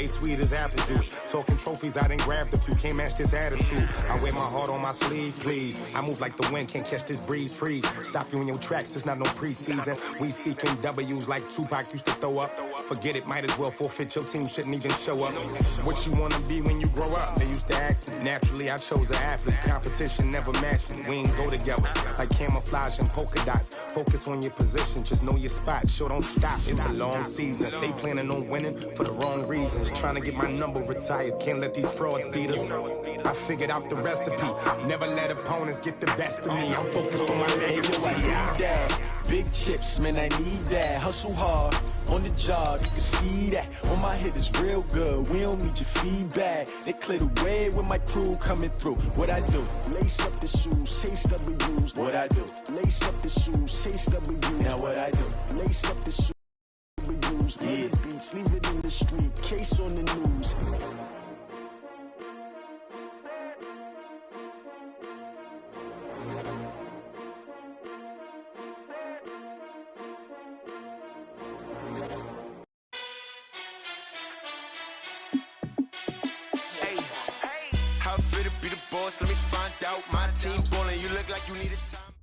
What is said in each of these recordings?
they sweet as apple juice. Talking trophies, I didn't grab the few. Can't match this attitude. I wear my heart on my sleeve, please. I move like the wind, can't catch this breeze, freeze. Stop you in your tracks, there's not no preseason. We seeking W's like Tupac used to throw up. Forget it, might as well forfeit. Your team shouldn't even show up. What you wanna be when you grow up? They used to ask me. Naturally, I chose an athlete. Competition never matched me. We ain't go together like camouflage and polka dots. Focus on your position, just know your spot. Sure, don't stop. It's a long season. They planning on winning for the wrong reasons. Trying to get my number retired. Can't let these frauds beat us. I figured out the recipe. Never let opponents get the best of me. I'm focused on my legacy. Big chips, man, I need that. Hustle hard on the job, you can see that. On my hit is real good, we don't need your feedback. They clear the way with my crew coming through. What I do? Lace up the shoes, chase W's. What I do? Lace up the shoes, chase W's. Now what I do? Lace up the shoes, W's. Yeah. Beats, leave it in the street, case on the news. Let me find out my team ballin'. You look like you need a time.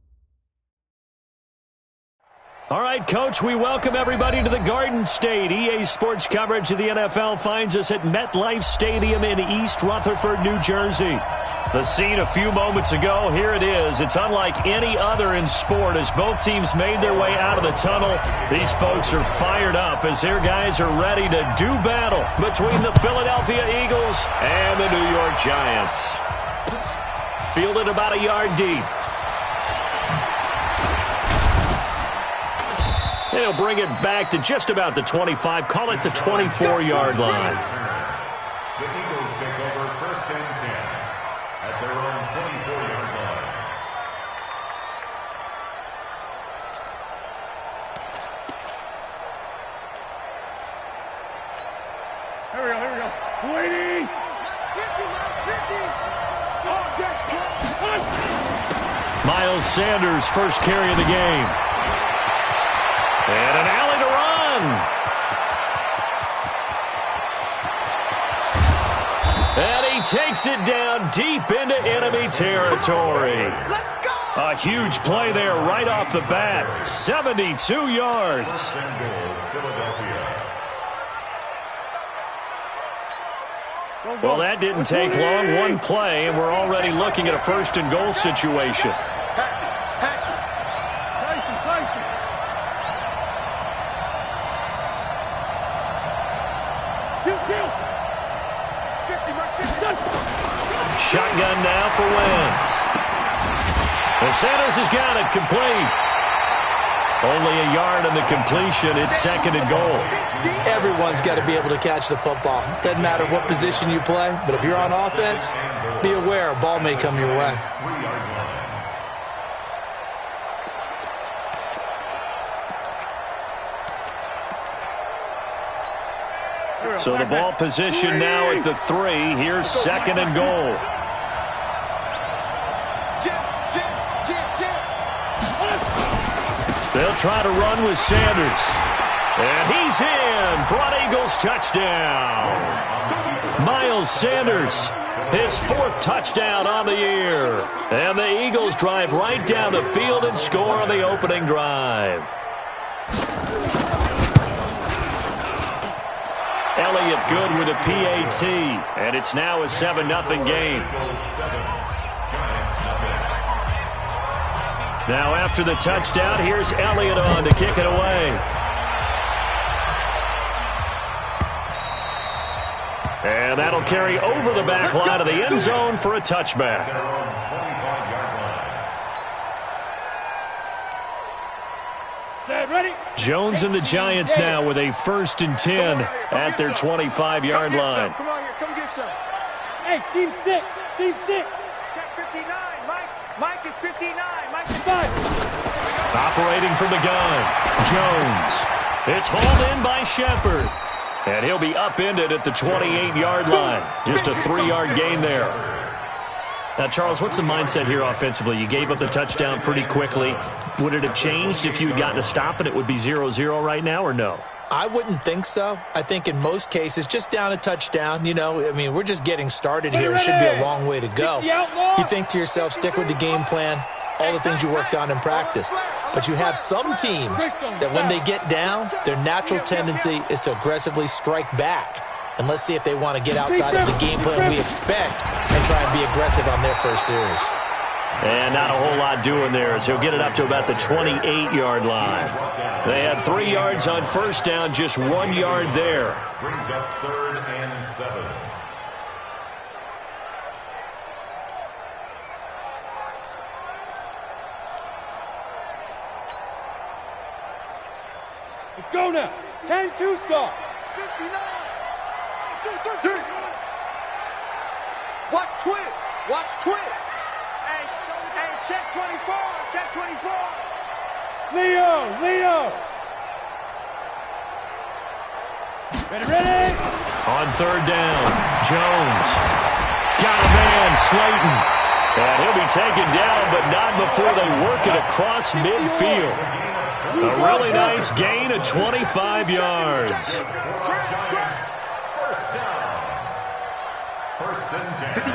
All right, Coach, we welcome everybody to the Garden State. EA Sports coverage of the NFL finds us at MetLife Stadium in East Rutherford, New Jersey. The scene a few moments ago, here it is. It's unlike any other in sport as both teams made their way out of the tunnel. These folks are fired up as their guys are ready to do battle between the Philadelphia Eagles and the New York Giants. Fielded about a yard deep. And he'll bring it back to just about the 25. Call it the 24-yard line. The Eagles take over 1st and 10 at their own 24-yard line. Here we go. Waiting. 50. Miles Sanders, first carry of the game. And an alley to run. And he takes it down deep into enemy territory. A huge play there right off the bat. 72 yards. Well, that didn't take long. One play, and we're already looking at a 1st and goal situation. Shotgun now for Wentz. And Sanders has got it complete. Only a yard on the completion. It's 2nd and goal. Everyone's got to be able to catch the football. Doesn't matter what position you play, but if you're on offense, be aware a ball may come your way. So the ball position now at the 3. Here's 2nd and goal. They'll try to run with Sanders. And he's in for an Eagles touchdown. Miles Sanders, his 4th touchdown on the year. And the Eagles drive right down the field and score on the opening drive. Elliott good with a PAT. And it's now a 7-0 game. Now after the touchdown, here's Elliott on to kick it away. And that'll carry over the back line of the end zone for a touchback. Jones and the Giants now with a 1st and 10 at their 25-yard line. Come on here, come get some. Hey, Team 6, Team 6. Check 59, Mike is 59, Mike is 5. Operating from the gun, Jones. It's hauled in by Shepard. And he'll be upended at the 28-yard line. Just a 3-yard gain there. Now, Charles, what's the mindset here offensively? You gave up the touchdown pretty quickly. Would it have changed if you had gotten a stop and it would be 0-0 right now, or no? I wouldn't think so. I think in most cases, just down a touchdown, you know, I mean, we're just getting started here. It should be a long way to go. You think to yourself, stick with the game plan, all the things you worked on in practice. But you have some teams that when they get down, their natural tendency is to aggressively strike back. And let's see if they want to get outside of the game plan we expect and try and be aggressive on their first series. And not a whole lot doing there as he'll get it up to about the 28-yard line. They had 3 yards on first down, just 1 yard there. Brings up 3rd and 7. Let's go now. 10-2 start. 59. Watch twins. Watch twins. Hey, check 24. Check 24. Leo. Ready. On 3rd down, Jones. Got a man, Slayton. And he'll be taken down, but not before they work it across midfield. A really nice gain of 25 yards. First down. 1st and 10.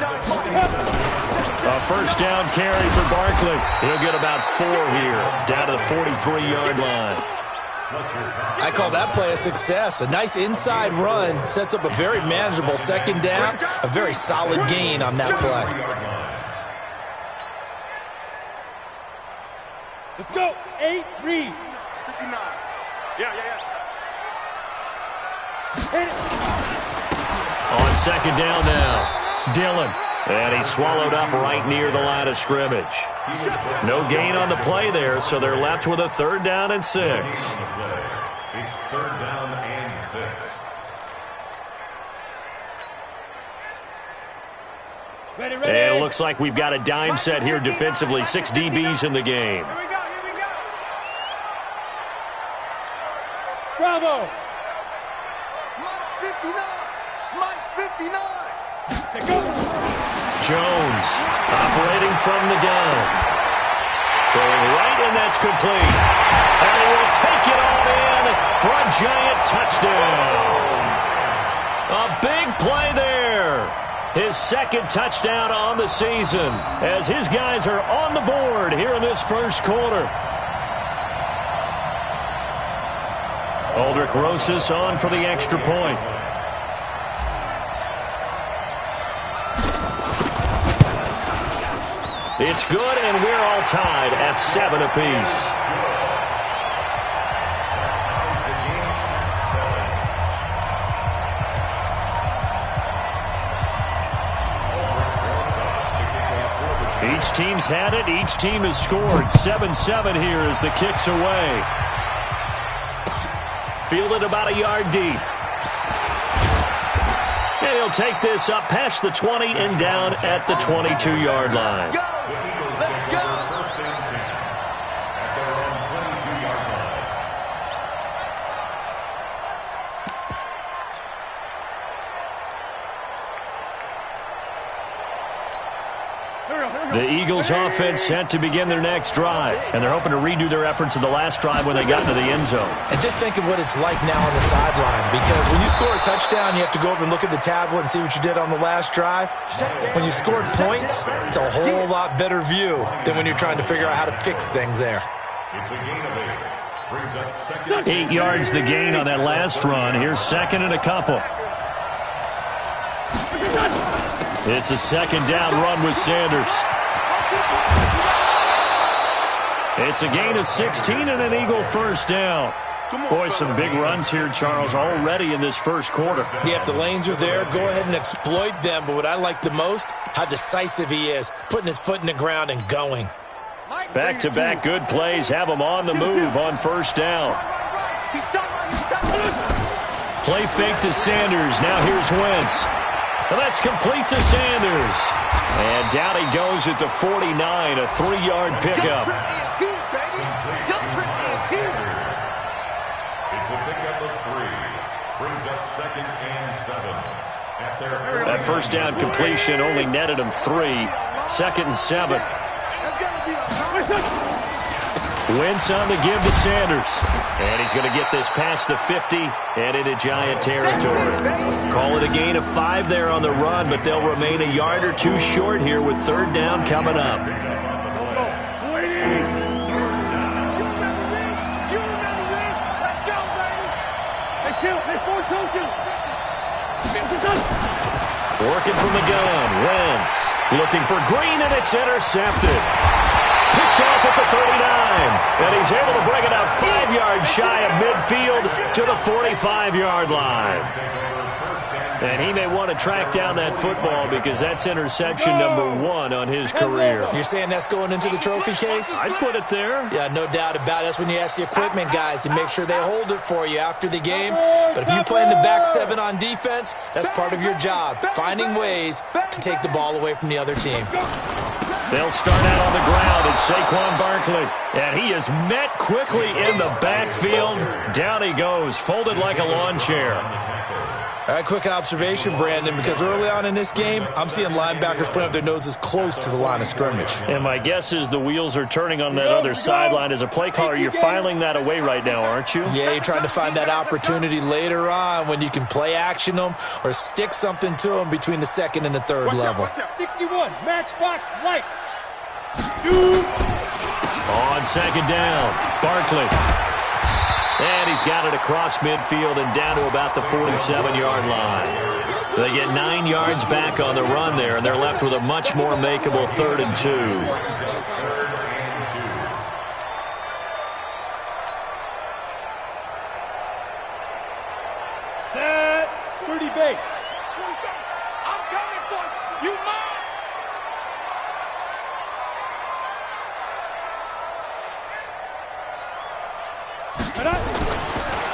A first down carry for Barkley. He'll get about 4 here, down to the 43-yard line. I call that play a success. A nice inside run sets up a very manageable 2nd down, a very solid gain on that play. Let's go. 8-3. 59. Yeah. Hit it. On 2nd down now, Dillon. And he's swallowed up right near the line of scrimmage. No gain on the play there, so they're left with a 3rd down and 6. It's 3rd down and 6. Ready. And it looks like we've got a dime set here defensively. 6 DBs in the game. Here we go. Bravo. Mike's 59. Take go. Jones operating from the gun. Throwing right, and that's complete. And he will take it all in for a giant touchdown. A big play there. His 2nd touchdown on the season as his guys are on the board here in this first quarter. Aldrich Rosas on for the extra point. It's good, and we're all tied at 7 apiece. Each team's had it. Each team has scored. 7-7 here as the kick's away. Fielded about a yard deep. And he'll take this up past the 20 and down at the 22-yard line. Let's go. 1st and 10 at their own 22-yard line. The Eagles offense set to begin their next drive, and they're hoping to redo their efforts of the last drive when they got into the end zone. And just think of what it's like now on the sideline, because when you score a touchdown, you have to go over and look at the tablet and see what you did on the last drive. When you scored points, it's a whole lot better view than when you're trying to figure out how to fix things there. It's a gain of 8. Brings up 2nd. 8 yards the gain on that last run. Here's 2nd and a couple. It's a 2nd down run with Sanders. It's a gain of 16 and an Eagle first down. Boy, some big runs here, Charles, already in this first quarter. Yeah, if the lanes are there, go ahead and exploit them. But what I like the most, how decisive he is, putting his foot in the ground and going. Back-to-back good plays have him on the move on first down. Play fake to Sanders. Now here's Wentz. And that's complete to Sanders. And down he goes at the 49, a 3-yard pickup. It's a pickup of 3. Brings up 2nd and 7. At their That first down completion only netted him 3. 2nd and 7. Wentz on the give to Sanders. And he's going to get this past the 50 and into Giant territory. Call it a gain of 5 there on the run, but they'll remain a yard or 2 short here with 3rd down coming up. Working from the gun. Wentz looking for Green, and it's intercepted. Picked off at the 39, and he's able to bring it out 5 yards shy of midfield to the 45-yard line. And he may want to track down that football because that's interception number 1 on his career. You're saying that's going into the trophy case? I'd put it there. Yeah, no doubt about it. That's when you ask the equipment guys to make sure they hold it for you after the game. But if you play in the back 7 on defense, that's part of your job, finding ways to take the ball away from the other team. They'll start out on the ground. It's Saquon Barkley. And he is met quickly in the backfield. Down he goes, folded like a lawn chair. All right, quick observation, Brandon, because early on in this game, I'm seeing linebackers putting up their noses close to the line of scrimmage. And my guess is the wheels are turning on that other sideline. As a play caller, you're filing that away right now, aren't you? Yeah, you're trying to find that opportunity later on when you can play action them or stick something to them between the 2nd and the 3rd level. 61, matchbox lights. Shoot. On 2nd down, Barkley. And he's got it across midfield and down to about the 47-yard line. They get 9 yards back on the run there, and they're left with a much more makeable 3rd and 2. Set. 30 base. I'm coming for you. You mine.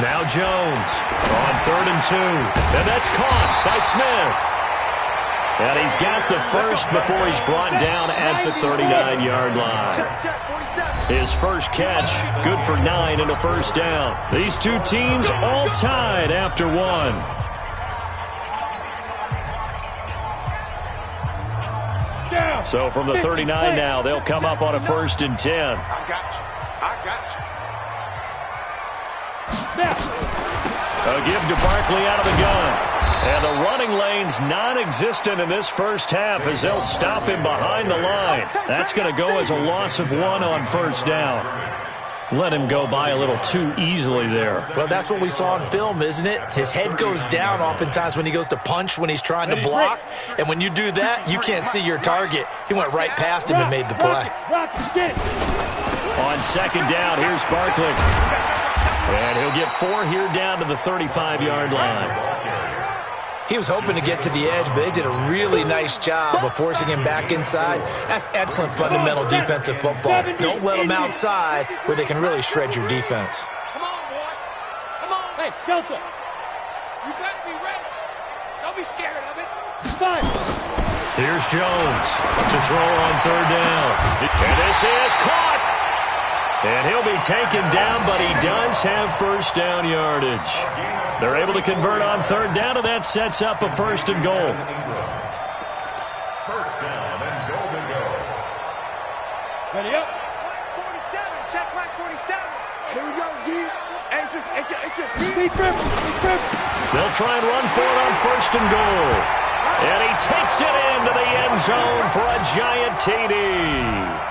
Now Jones on 3rd and 2. And that's caught by Smith. And he's got the first before he's brought down at the 39-yard line. His first catch, good for 9 and a first down. These two teams all tied after 1. So from the 39 now, they'll come up on a 1st and 10. I got you. I got you. A give to Barkley out of the gun. And the running lane's non-existent in this first half as they'll stop him behind the line. That's going to go as a loss of 1 on 1st down. Let him go by a little too easily there. Well, that's what we saw in film, isn't it? His head goes down oftentimes when he goes to punch, when he's trying to block. And when you do that, you can't see your target. He went right past him and made the play. On 2nd down, here's Barkley. And he'll get 4 here down to the 35-yard line. He was hoping to get to the edge, but they did a really nice job of forcing him back inside. That's excellent fundamental defensive football. Don't let them outside where they can really shred your defense. Come on, boy. Come on. Hey, Delta. You better be ready. Don't be scared of it. 5. Here's Jones to throw on 3rd down. And this is caught. And he'll be taken down, but he does have first down yardage. They're able to convert on 3rd down, and that sets up a 1st and goal. First down and goal to go. Ready up. 47. Check line 47. Here we go, G. Hey, it's just me. They'll try and run for it on 1st and goal. And he takes it into the end zone for a giant TD.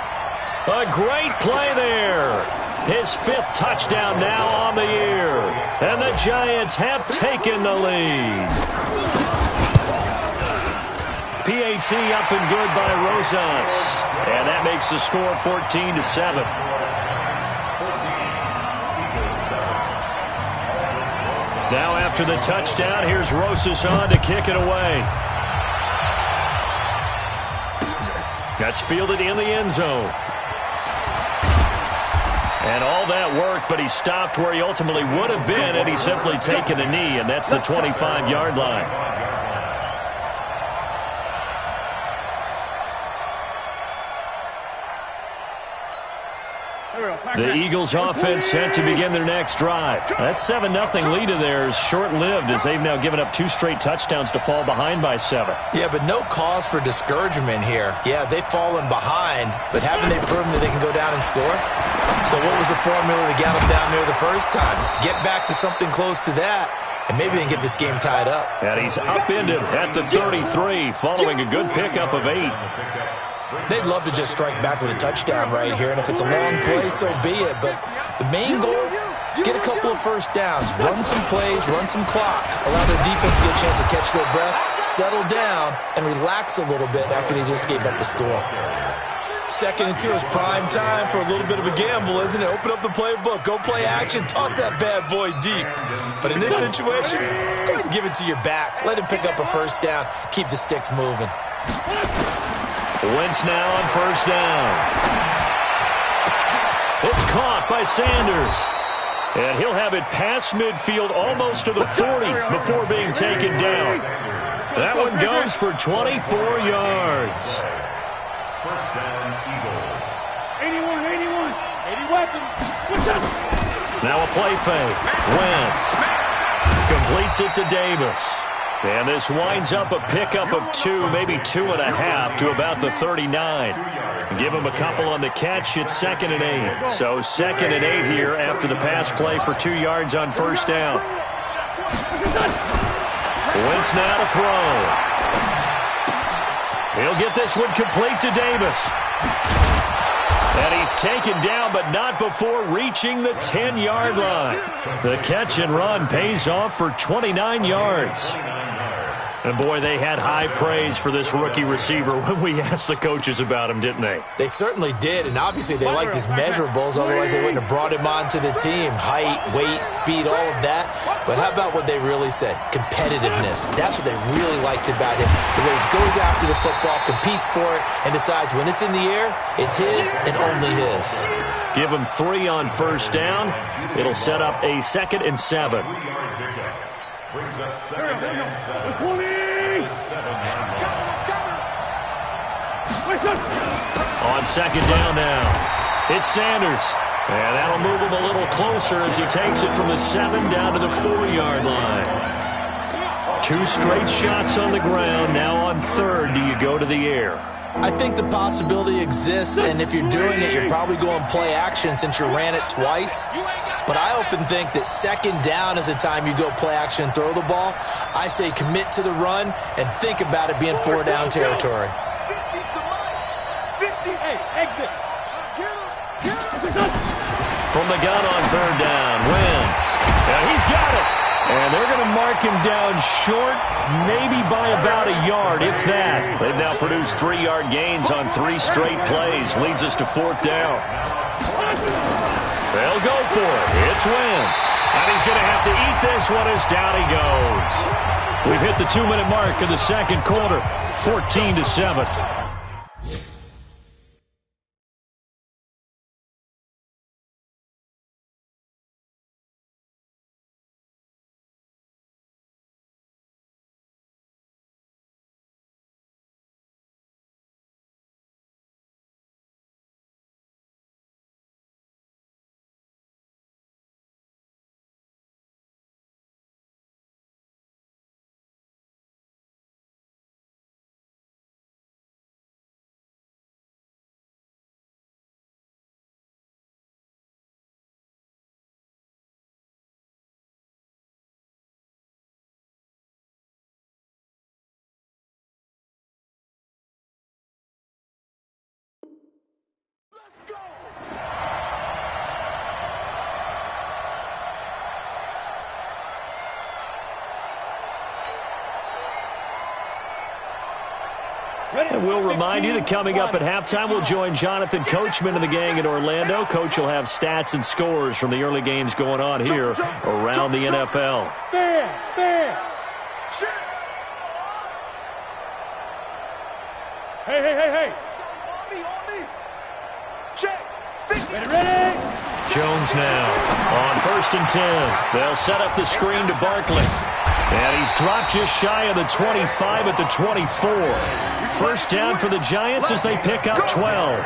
A great play there. His 5th touchdown now on the year. And the Giants have taken the lead. PAT up and good by Rosas. And that makes the score 14-7. Now after the touchdown, here's Rosas on to kick it away. That's fielded in the end zone. And all that worked, but he stopped where he ultimately would have been had he simply taken a knee, and that's the 25-yard line. The Eagles offense set to begin their next drive. That 7-0 lead of theirs short-lived as they've now given up 2 straight touchdowns to fall behind by 7. Yeah, but no cause for discouragement here. Yeah, they've fallen behind, but haven't they proven that they can go down and score? So what was the formula to get them down there the first time? Get back to something close to that, and maybe they can get this game tied up. And he's upended at the 33 following a good pickup of 8. They'd love to just strike back with a touchdown right here, and if it's a long play, so be it. But the main goal, get a couple of first downs, run some plays, run some clock, allow their defense to get a chance to catch their breath, settle down, and relax a little bit after they just gave up a score. 2nd and 2 is prime time for a little bit of a gamble, isn't it? Open up the playbook, go play action, toss that bad boy deep. But in this situation, go ahead and give it to your back. Let him pick up a first down, keep the sticks moving. Wentz now on first down. It's caught by Sanders. And he'll have it past midfield almost to the 40 before being taken down. That one goes for 24 yards. First down, Eagles. 80 weapons. Now a play fake. Wentz completes it to Davis. And this winds up a pickup of 2, maybe 2.5 to about the 39. Give him a couple on the catch. It's 2nd and 8. So 2nd and 8 here after the pass play for 2 yards on first down. Wentz now to throw. He'll get this one complete to Davis. And he's taken down, but not before reaching the 10-yard line. The catch and run pays off for 29 yards. And, boy, they had high praise for this rookie receiver when we asked the coaches about him, didn't they? They certainly did, and obviously they liked his measurables. Otherwise, they wouldn't have brought him onto the team. Height, weight, speed, all of that. But how about what they really said? Competitiveness. That's what they really liked about him. The way he goes after the football, competes for it, and decides when it's in the air, it's his and only his. Give him 3 on first down. It'll set up a 2nd and 7. Brings up 2nd and 7. 7-yard On 2nd down now, it's Sanders. And that'll move him a little closer as he takes it from the 7 down to the 4-yard line. 2 straight shots on the ground. Now on 3rd, do you go to the air? I think the possibility exists, and if you're doing it, you're probably going play action since you ran it twice. But I often think that 2nd down is the time you go play action and throw the ball. I say commit to the run and think about it being 4-down territory. Exit. From the gun on 3rd down, Wentz. And he's got it. And they're going to mark him down short, maybe by about a yard, if that. They've now produced 3-yard gains on 3 straight plays. Leads us to 4th down. They'll go for it. It's Wentz. And he's going to have to eat this one as down he goes. We've hit the 2-minute mark of the 2nd quarter, 14-7. And we'll remind you that coming up at halftime, we'll join Jonathan Coachman and the gang in Orlando. Coach will have stats and scores from the early games going on here around the NFL. Fair. Hey. Check. Ready. Jones now on 1st and 10. They'll set up the screen to Barkley. And he's dropped just shy of the 25 at the 24. First down for the Giants as they pick up 12.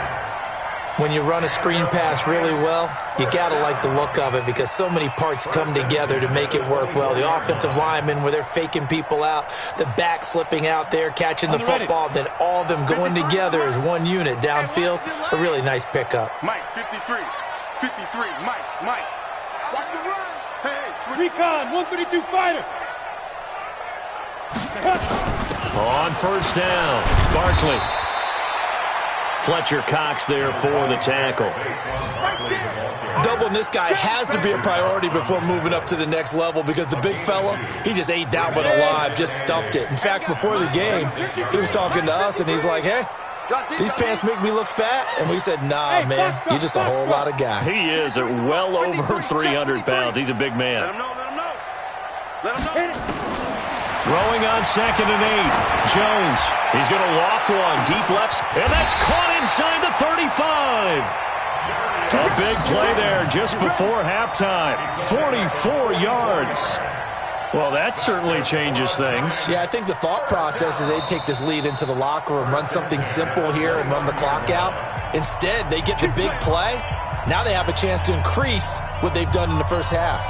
When you run a screen pass really well, you got to like the look of it because so many parts come together to make it work well. The offensive linemen where they're faking people out, the back slipping out there, catching the football, then all of them going together as one unit downfield. A really nice pickup. Mike, 53. 53, Mike. Watch the run. Hey, switch. Recon, 132 fighter. On first down, Barkley. Fletcher Cox there for the tackle. Doubling this guy has to be a priority before moving up to the next level because the big fella, he just ate that one alive, just stuffed it. In fact, before the game, he was talking to us, and he's like, hey, these pants make me look fat. And we said, nah, man, you're just a whole lot of guy. He is at well over 300 pounds. He's a big man. Let him know. Let him know. Throwing on 2nd and 8. Jones. He's going to loft one. Deep left. And that's caught inside the 35. A big play there just before halftime. 44 yards. Well, that certainly changes things. Yeah, I think the thought process is they'd take this lead into the locker room, run something simple here and run the clock out. Instead, they get the big play. Now they have a chance to increase what they've done in the first half.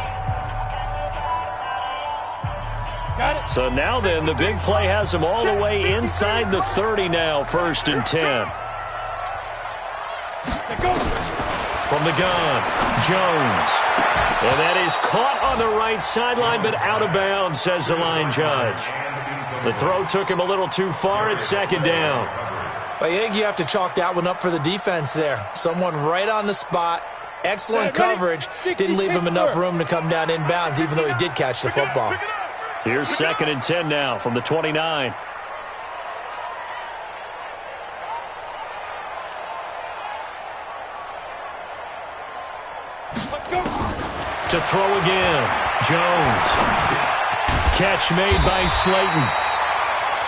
So now then, the big play has them all the way inside the 30 now, 1st and 10. From the gun, Jones. And that is caught on the right sideline, but out of bounds, says the line judge. The throw took him a little too far at 2nd down. I think you have to chalk that one up for the defense there. Someone right on the spot. Excellent coverage. Didn't leave him enough room to come down inbounds, even though he did catch the football. Here's 2nd and 10 now from the 29. To throw again. Jones. Catch made by Slayton.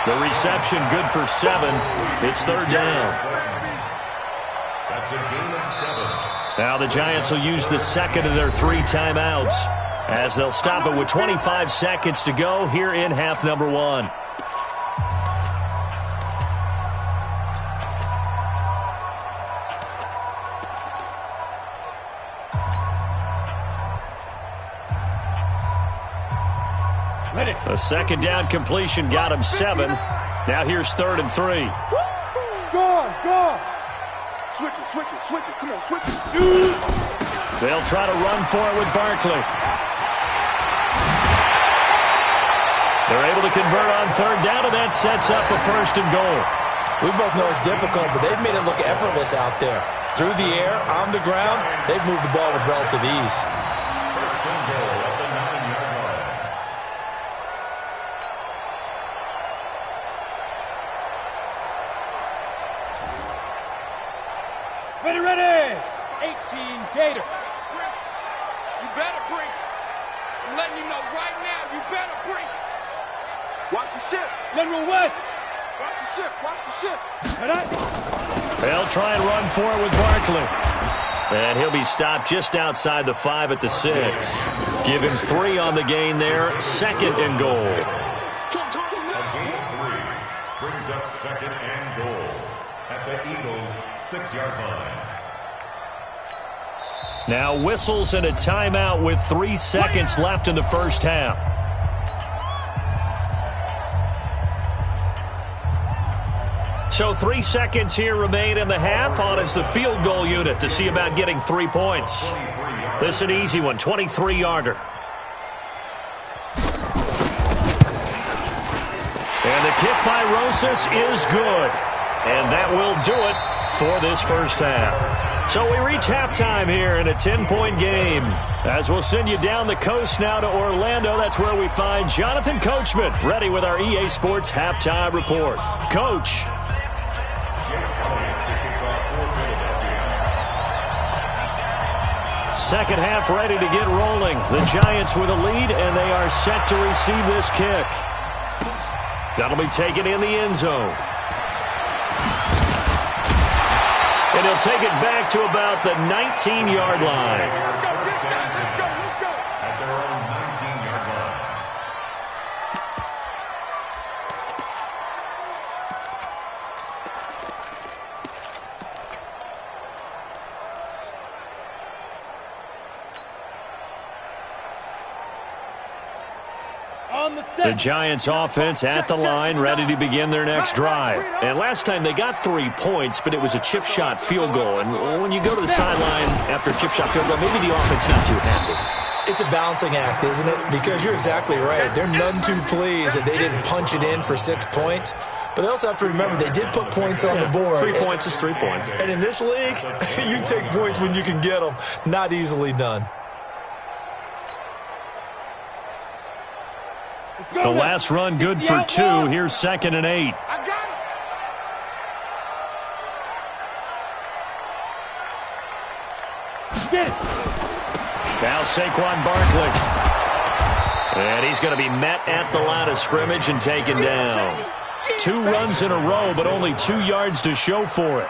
The reception good for 7. It's 3rd down. That's a gain of 7. Now the Giants will use the 2nd of their 3 timeouts as they'll stop it with 25 seconds to go here in half number 1. A 2nd down completion got him 7. Now here's 3rd and 3. Go. Switch it. Come on, switch it. They'll try to run for it with Barkley. They're able to convert on 3rd down, and that sets up a 1st and goal. We both know it's difficult, but they've made it look effortless out there. Through the air, on the ground, they've moved the ball with relative ease. 1st and goal at the 9-yard line. Ready. 18 Gator. You better bring it. I'm letting you know right now, you better bring it. Watch the ship. General West. Watch the ship. They'll try and run for it with Barkley. And he'll be stopped just outside the 5 at the 6. Give him 3 on the gain there. 2nd and goal. A gain of 3 brings up 2nd and goal at the Eagles' 6-yard line. Now whistles and a timeout with 3 seconds left in the first half. So 3 seconds here remain in the half. On is the field goal unit to see about getting 3 points. This is an easy one, 23-yarder. And the kick by Rosas is good. And that will do it for this first half. So we reach halftime here in a 10-point game. As we'll send you down the coast now to Orlando, that's where we find Jonathan Coachman ready with our EA Sports halftime report. Coach. Second half ready to get rolling. The Giants with a lead, and they are set to receive this kick. That'll be taken in the end zone. And he'll take it back to about the 19-yard line. Let's go. At their own 19-yard line. On the The Giants offense at the line, ready to begin their next drive. And last time they got 3 points, but it was a chip shot field goal. And when you go to the sideline after a chip shot field goal, maybe the offense not too happy. It's a balancing act, isn't it? Because you're exactly right. They're none too pleased that they didn't punch it in for 6 points. But they also have to remember they did put points on the board. 3 points is 3 points. And in this league, you take points when you can get them. Not easily done. The last run good for 2. Here's 2nd and 8. I got it. Get it. Now Saquon Barkley. And he's going to be met at the line of scrimmage and taken down. 2 runs in a row, but only 2 yards to show for it.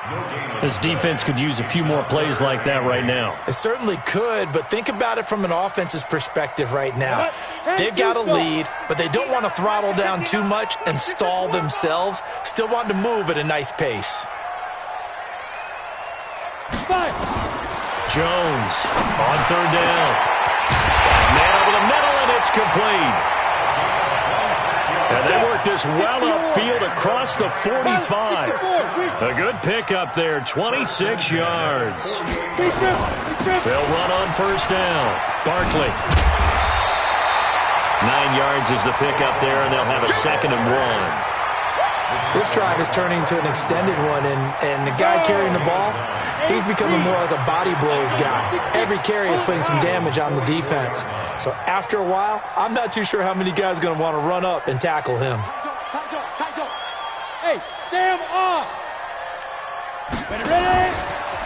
This defense could use a few more plays like that right now. It certainly could, but think about it from an offense's perspective right now. They've got a lead, but they don't want to throttle down too much and stall themselves. Still want to move at a nice pace. Jones on 3rd down. Man over the middle, and it's complete. And they work this well upfield across the 45. A good pickup there, 26 yards. They'll run on 1st down. Barkley. 9 yards is the pickup there, and they'll have a 2nd and 1. This drive is turning into an extended one, and the guy carrying the ball, he's becoming more like a body blows guy. Every carry is putting some damage on the defense. So after a while, I'm not too sure how many guys are going to want to run up and tackle him. Hey, Sam off. Ready?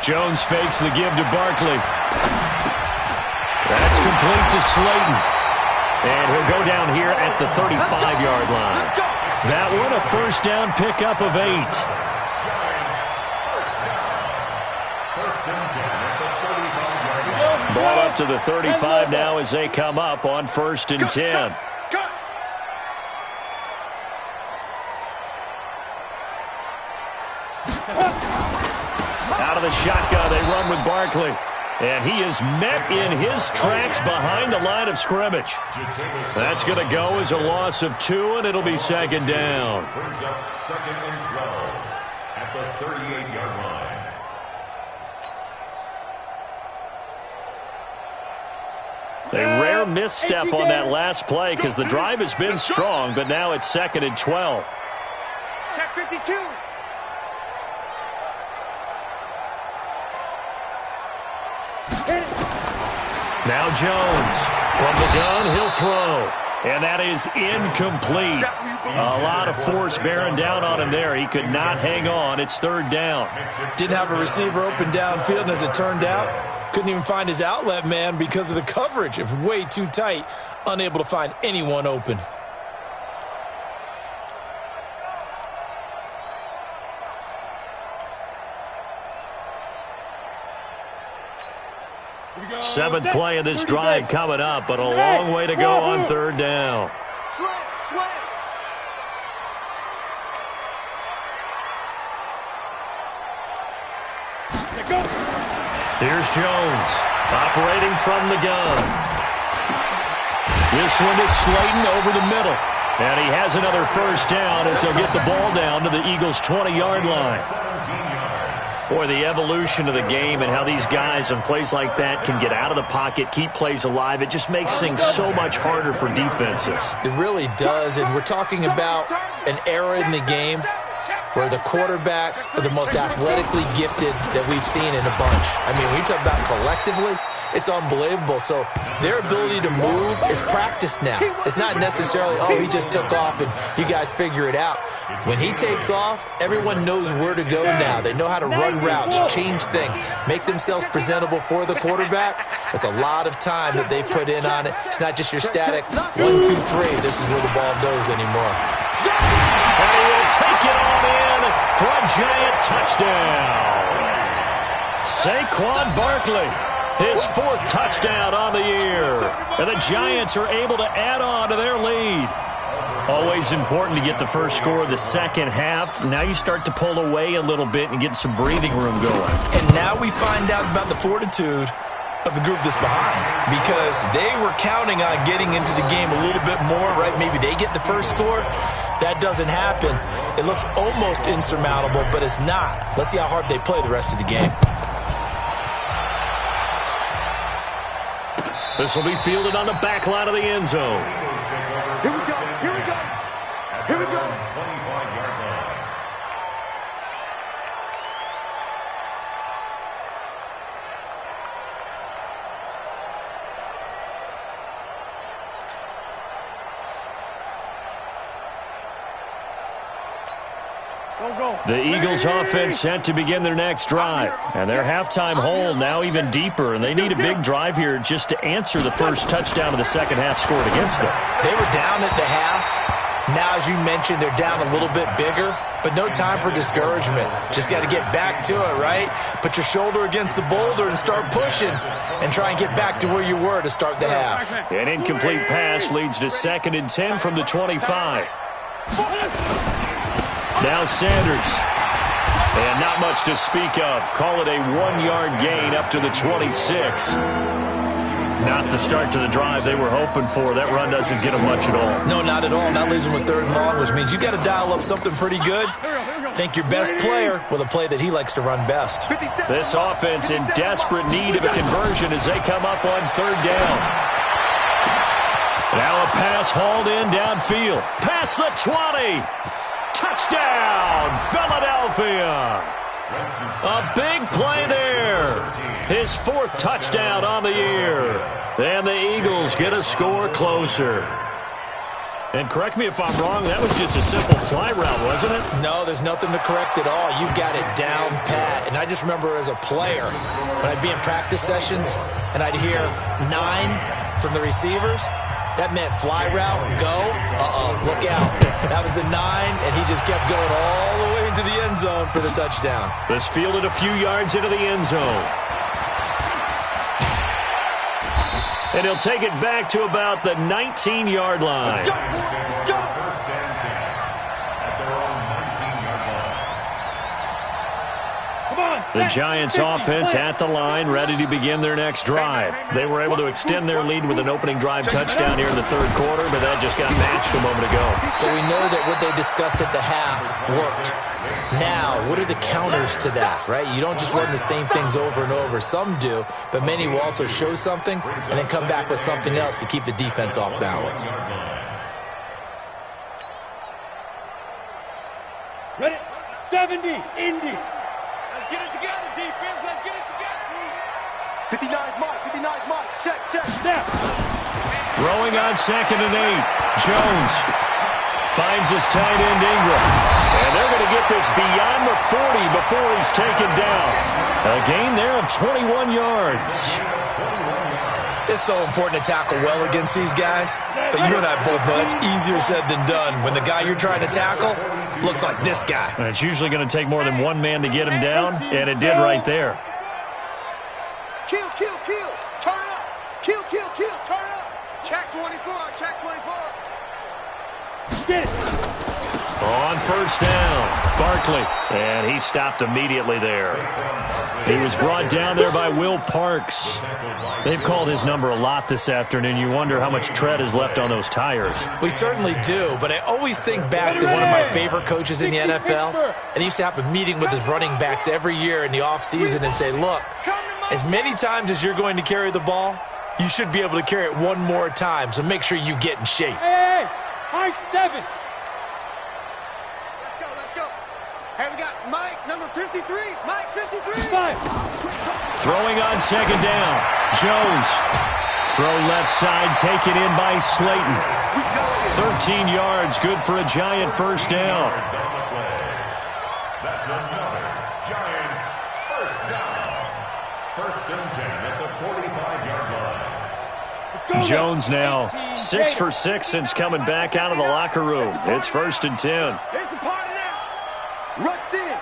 Jones fakes the give to Barkley. That's complete to Slayton. And he'll go down here at the 35-yard line. That one a 1st down pickup of 8. Ball up to the 35 now as they come up on 1st and 10. Out of the shotgun, they run with Barkley. And he is met in his tracks behind the line of scrimmage. That's going to go as a loss of 2, and it'll be 2nd down. Brings up 2nd and 12 at the 38-yard line. A rare misstep on that last play because the drive has been strong, but now it's 2nd and 12. Check 52. Now Jones from the gun, he'll throw. And that is incomplete. A lot of force bearing down on him there. He could not hang on. It's 3rd down. Didn't have a receiver open downfield, and as it turned out, couldn't even find his outlet man because of the coverage. It was way too tight, unable to find anyone open. Seventh play of this drive coming up, but a long way to go on 3rd down. Here's Jones, operating from the gun. This one is Slayton over the middle. And he has another 1st down as they'll get the ball down to the Eagles' 20-yard line. Boy, the evolution of the game and how these guys on plays like that can get out of the pocket, keep plays alive, it just makes things so much harder for defenses. It really does, and we're talking about an era in the game where the quarterbacks are the most athletically gifted that we've seen in a bunch. I mean, when you talk about collectively, it's unbelievable. So their ability to move is practiced now. It's not necessarily, oh, he just took off and you guys figure it out. When he takes off, everyone knows where to go now. They know how to run routes, change things, make themselves presentable for the quarterback. That's a lot of time that they put in on it. It's not just your static 1, 2, 3. This is where the ball goes anymore. And he will take it on in for a giant touchdown. Saquon Barkley, his 4th touchdown on the year. And the Giants are able to add on to their lead. Always important to get the first score of the second half. Now you start to pull away a little bit and get some breathing room going. And now we find out about the fortitude of the group that's behind, because they were counting on getting into the game a little bit more, right? Maybe they get the first score. That doesn't happen. It looks almost insurmountable, but it's not. Let's see how hard they play the rest of the game. This will be fielded on the back line of the end zone. Here we go. Here we go. Here we go. 25-yard line. The Eagles offense set to begin their next drive. And their halftime hole now even deeper. And they need a big drive here just to answer the first touchdown of the second half scored against them. They were down at the half. Now, as you mentioned, they're down a little bit bigger. But no time for discouragement. Just got to get back to it, right? Put your shoulder against the boulder and start pushing. And try and get back to where you were to start the half. An incomplete pass leads to 2nd and 10 from the 25. Now Sanders. And not much to speak of. Call it a 1-yard gain up to the 26. Not the start to the drive they were hoping for. That run doesn't get them much at all. No, not at all. That leaves them with 3rd and long, which means you got to dial up something pretty good. Think your best player with a play that he likes to run best. This offense in desperate need of a conversion as they come up on 3rd down. Now a pass hauled in downfield. Past the 20. Touchdown, Philadelphia. A big play there. His 4th touchdown on the year. And the Eagles get a score closer. And correct me if I'm wrong, that was just a simple fly route, wasn't it? No, there's nothing to correct at all. You've got it down pat. And I just remember as a player, when I'd be in practice sessions and I'd hear 9 from the receivers, that meant fly route, go, look out. That was the 9, and he just kept going all the way into the end zone for the touchdown. This fielded a few yards into the end zone. And he'll take it back to about the 19-yard line. Let's go. Let's go. First and 10 at their own 19-yard line. The Giants offense at the line, ready to begin their next drive. They were able to extend their lead with an opening drive touchdown here in the 3rd quarter, but that just got matched a moment ago. So we know that what they discussed at the half worked. Now, what are the counters to that, right? You don't just run the same things over and over. Some do, but many will also show something and then come back with something else to keep the defense off balance. Ready? 70, Indy. Let's get it together, defense. Let's get it together. 59 mark. 59 mark. Check. Snap. Throwing on 2nd and 8. Jones finds his tight end Ingram. And they're going to get this beyond the 40 before he's taken down. A gain there of 21 yards. It's so important to tackle well against these guys, but you and I both know that's easier said than done. When the guy you're trying to tackle looks like this guy. And it's usually going to take more than one man to get him down, and it did right there. Kill. Turn up. Kill. Turn up. Check 24. Check 24. Get it. On 1st down, Barkley. And he stopped immediately there. He was brought down there by Will Parks. They've called his number a lot this afternoon. You wonder how much tread is left on those tires. We certainly do, but I always think back to one of my favorite coaches in the NFL, and he used to have a meeting with his running backs every year in the offseason and say, look, as many times as you're going to carry the ball, you should be able to carry it one more time, so make sure you get in shape. Hey, high 7. Let's go. Hey, we got Mike, number 53. Mike, 53. 5. Throwing on 2nd down. Jones. Throw left side, taken in by Slayton. 13 yards, good for a Giant 1st down. That's another Giants first down. 1st and 10 at the 45-yard line. Jones now 6 for 6 since coming back out of the locker room. It's 1st and 10. Here's the party now. Rush in.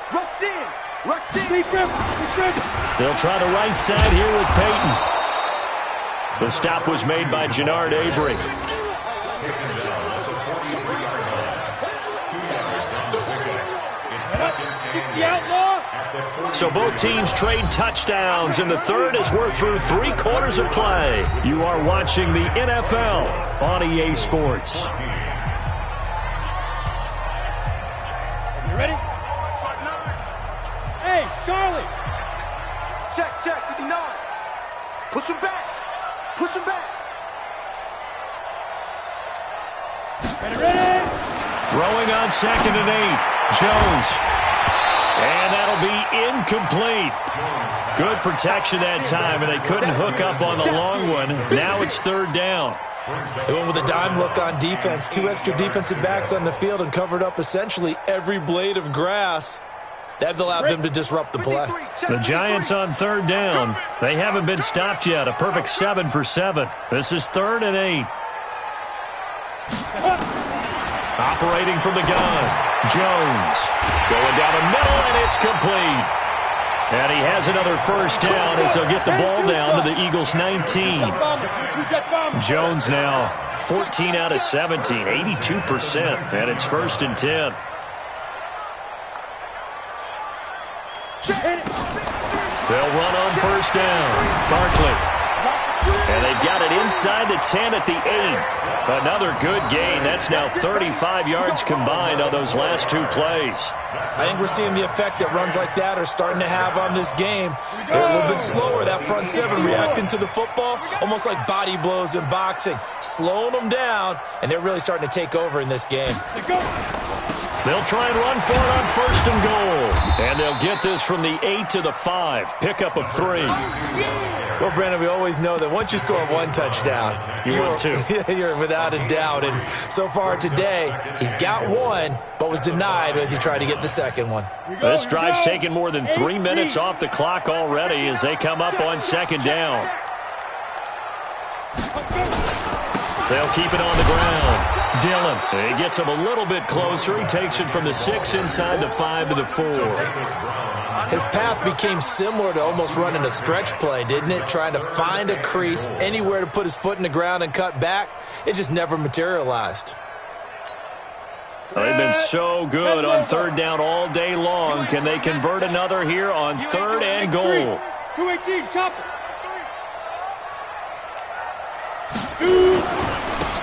They'll try the right side here with Peyton. The stop was made by Jannard Avery. So both teams trade touchdowns in the third as we're through 3 quarters of play. You are watching the NFL on EA Sports. You ready? Hey, Charlie! Check, 59. Push him back. Push him back. Ready? Throwing on 2nd and 8. Jones. And that'll be incomplete. Good protection that time, and they couldn't hook up on the long one. Now it's 3rd down. They went with a dime look on defense. 2 extra defensive backs on the field and covered up essentially every blade of grass. That allowed them to disrupt the play. The Giants on 3rd down. They haven't been stopped yet. A perfect 7 for 7. This is 3rd and 8. Operating from the gun. Jones going down the middle, and it's complete. And he has another first down as he'll get the ball down to the Eagles' 19. Jones now 14 out of 17, 82%, and it's 1st and 10. They'll run on 1st down. Barkley. And they've got it inside the 10 at the 8. Another good gain. That's now 35 yards combined on those last 2 plays. I think we're seeing the effect that runs like that are starting to have on this game. They're a little bit slower, that front 7, reacting to the football, almost like body blows in boxing, slowing them down, and they're really starting to take over in this game. They'll try and run for it on 1st and goal. And they'll get this from the 8 to the 5. Pickup of 3. Well, Brandon, we always know that once you score 1 touchdown, you're without a doubt. And so far today, he's got 1, but was denied as he tried to get the 2nd one. This drive's taken more than 3 minutes off the clock already as they come up on 2nd down. They'll keep it on the ground. Dillon, he gets him a little bit closer. He takes it from the 6 inside the 5 to the 4. His path became similar to almost running a stretch play, didn't it? Trying to find a crease, anywhere to put his foot in the ground and cut back. It just never materialized. They've been so good on 3rd down all day long. Can they convert another here on 3rd and goal? 218, chop it.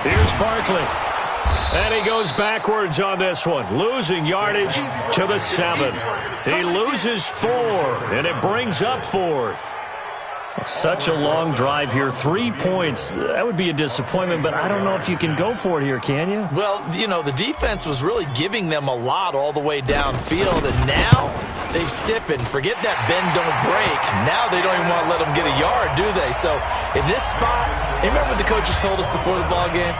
Here's Barkley. And he goes backwards on this one, losing yardage to the 7. He loses 4, and it brings up 4th. Such a long drive here. 3 points. That would be a disappointment, but I don't know if you can go for it here, can you? Well, you know, the defense was really giving them a lot all the way downfield, and now they've stiffened. Forget that bend, don't break. Now they don't even want to let them get a yard, do they? So in this spot, remember what the coaches told us before the ball game?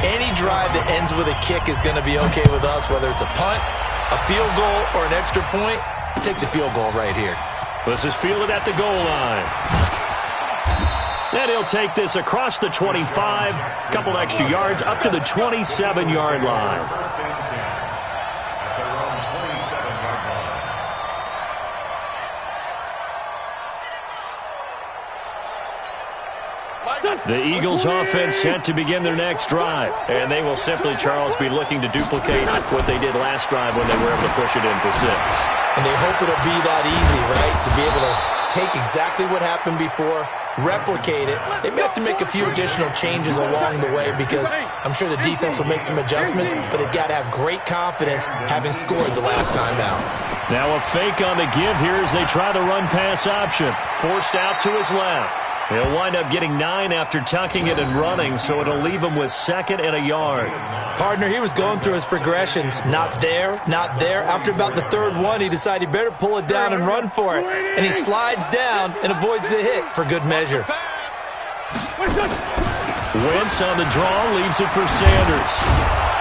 Any drive that ends with a kick is going to be okay with us, whether it's a punt, a field goal, or an extra point. Take the field goal right here. This is fielded at the goal line. And he'll take this across the 25, couple extra yards, up to the 27-yard line. The Eagles offense set to begin their next drive. And they will simply, Charles, be looking to duplicate what they did last drive when they were able to push it in for 6. And they hope it'll be that easy, right? To be able to take exactly what happened before, replicate it. They may have to make a few additional changes along the way because I'm sure the defense will make some adjustments, but they've got to have great confidence having scored the last time out. Now a fake on the give here as they try the run-pass option. Forced out to his left. He'll wind up getting 9 after tucking it and running, so it'll leave him with 2nd and a yard. Partner, he was going through his progressions. Not there, not there. After about the 3rd one, he decided he better pull it down and run for it. And he slides down and avoids the hit for good measure. Wentz on the draw, leaves it for Sanders.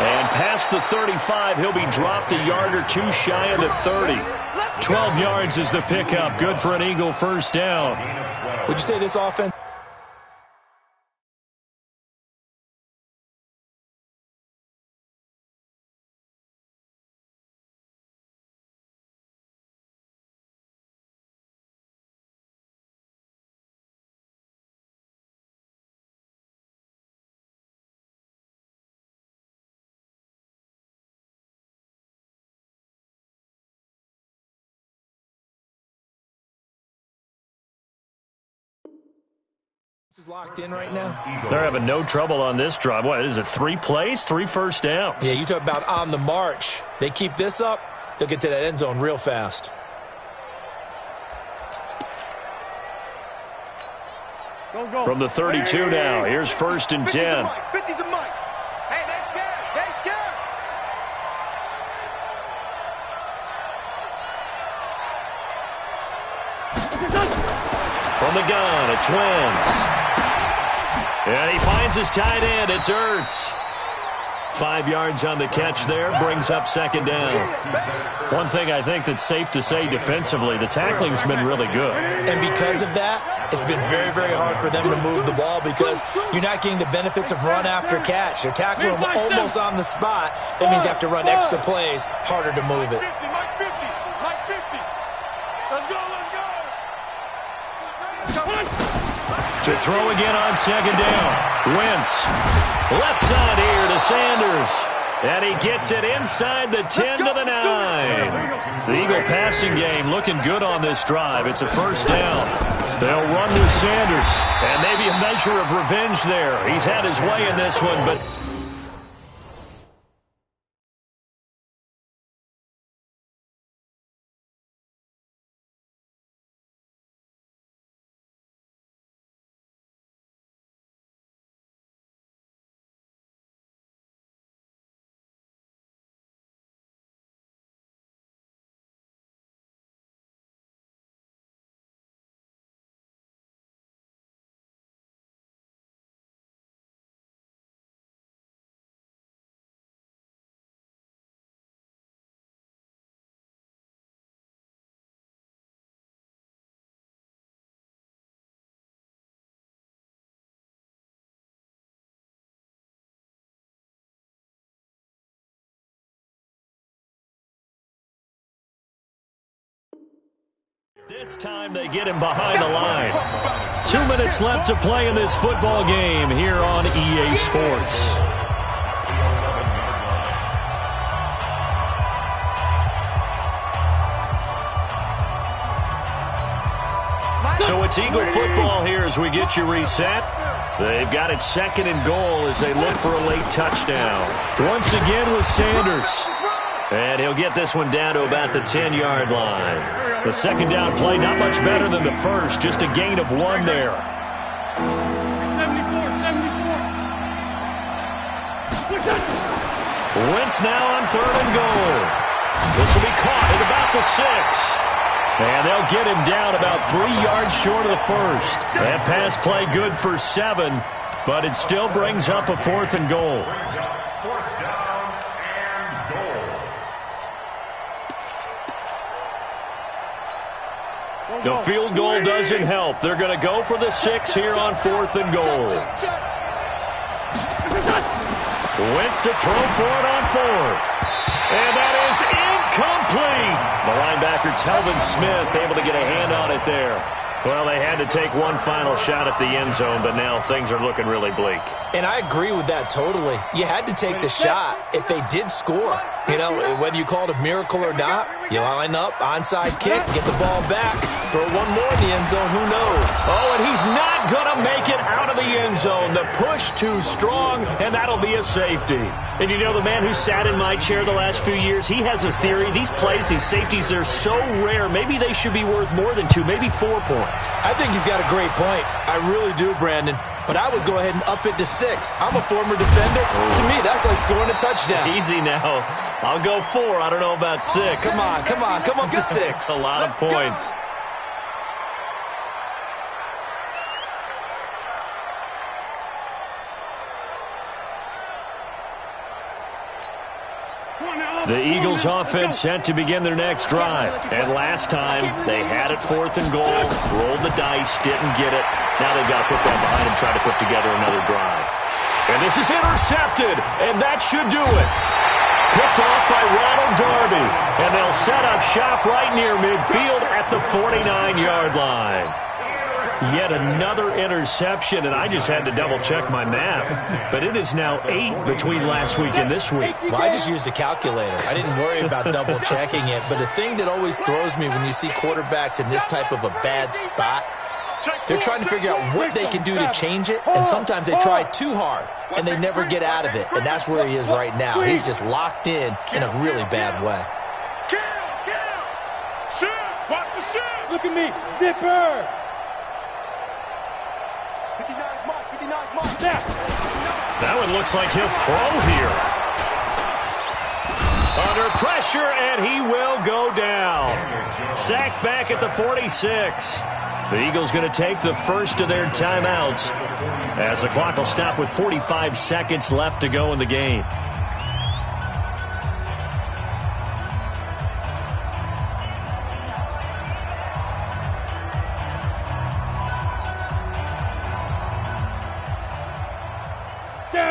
And past the 35, he'll be dropped a yard or 2 shy of the 30. 12 yards is the pickup. Good for an Eagle first down. Would you say this offense This is locked in right now. They're having no trouble on this drive. What is it, 3 plays, 3 first downs? Yeah, you talk about on the march. They keep this up, they'll get to that end zone real fast. Go. From the 32 now, here's 1st and 10. 50 to Mike. Hey, they're scared. They're scared. From the gun, it's Wentz. And he finds his tight end. It's Ertz. 5 yards on the catch there, brings up 2nd down. One thing I think that's safe to say defensively, the tackling's been really good. And because of that, it's been very, very hard for them to move the ball because you're not getting the benefits of run after catch. They're tackling them almost on the spot. That means you have to run extra plays, harder to move it. Mike 50. Mike 50. Let's go. To throw again on 2nd down. Wentz. Left side here to Sanders. And he gets it inside the 10 to the 9. The Eagle passing game looking good on this drive. It's a 1st down. They'll run with Sanders. And maybe a measure of revenge there. He's had his way in this one, but... This time they get him behind the line. 2 minutes left to play in this football game here on EA Sports. So it's Eagle football here as we get you reset. They've got it 2nd and goal as they look for a late touchdown. Once again with Sanders. And he'll get this one down to about the 10-yard line. The 2nd down play, not much better than the first, just a gain of 1 there. 74. Wentz now on 3rd and goal. This will be caught at about the 6. And they'll get him down about 3 yards short of the first. That pass play good for 7, but it still brings up a 4th and goal. The field goal doesn't help. They're going to go for the 6 here on 4th and goal. Wentz to throw for it on 4th. And that is incomplete. The linebacker, Telvin Smith, able to get a hand on it there. Well, they had to take one final shot at the end zone, but now things are looking really bleak. And I agree with that totally. You had to take the shot if they did score. You know, whether you call it a miracle or not, you line up, onside kick, get the ball back, throw one more in the end zone, who knows? Oh, and he's not going to make it out of the end zone. The push too strong, and that'll be a safety. And you know, the man who sat in my chair the last few years, he has a theory. These plays, these safeties, they're so rare. Maybe they should be worth more than 2, maybe 4 points. I think he's got a great point. I really do, Brandon. But I would go ahead and up it to 6. I'm a former defender. To me, that's like scoring a touchdown. Easy now. I'll go 4. I don't know about 6. Come on. Come up to 6. A lot of points. The Eagles offense set to begin their next drive. And last time, they had it 4th and goal, rolled the dice, didn't get it. Now they've got to put that behind and try to put together another drive. And this is intercepted, and that should do it. Picked off by Ronald Darby. And they'll set up shop right near midfield at the 49-yard line. Yet another interception, and I just had to double-check my math. But it is now 8 between last week and this week. Well, I just used a calculator. I didn't worry about double-checking it. But the thing that always throws me when you see quarterbacks in this type of a bad spot They're trying to figure out what they can do to change it, and sometimes they try too hard, and they never get out of it, and that's where he is right now. He's just locked in a really bad way. Watch the shit! Look at me, zipper! 59's Mike, 59's Mike. That one looks like he'll throw here. Under pressure, and he will go down. Sacked back at the 46. The Eagles going to take the first of their timeouts as the clock will stop with 45 seconds left to go in the game.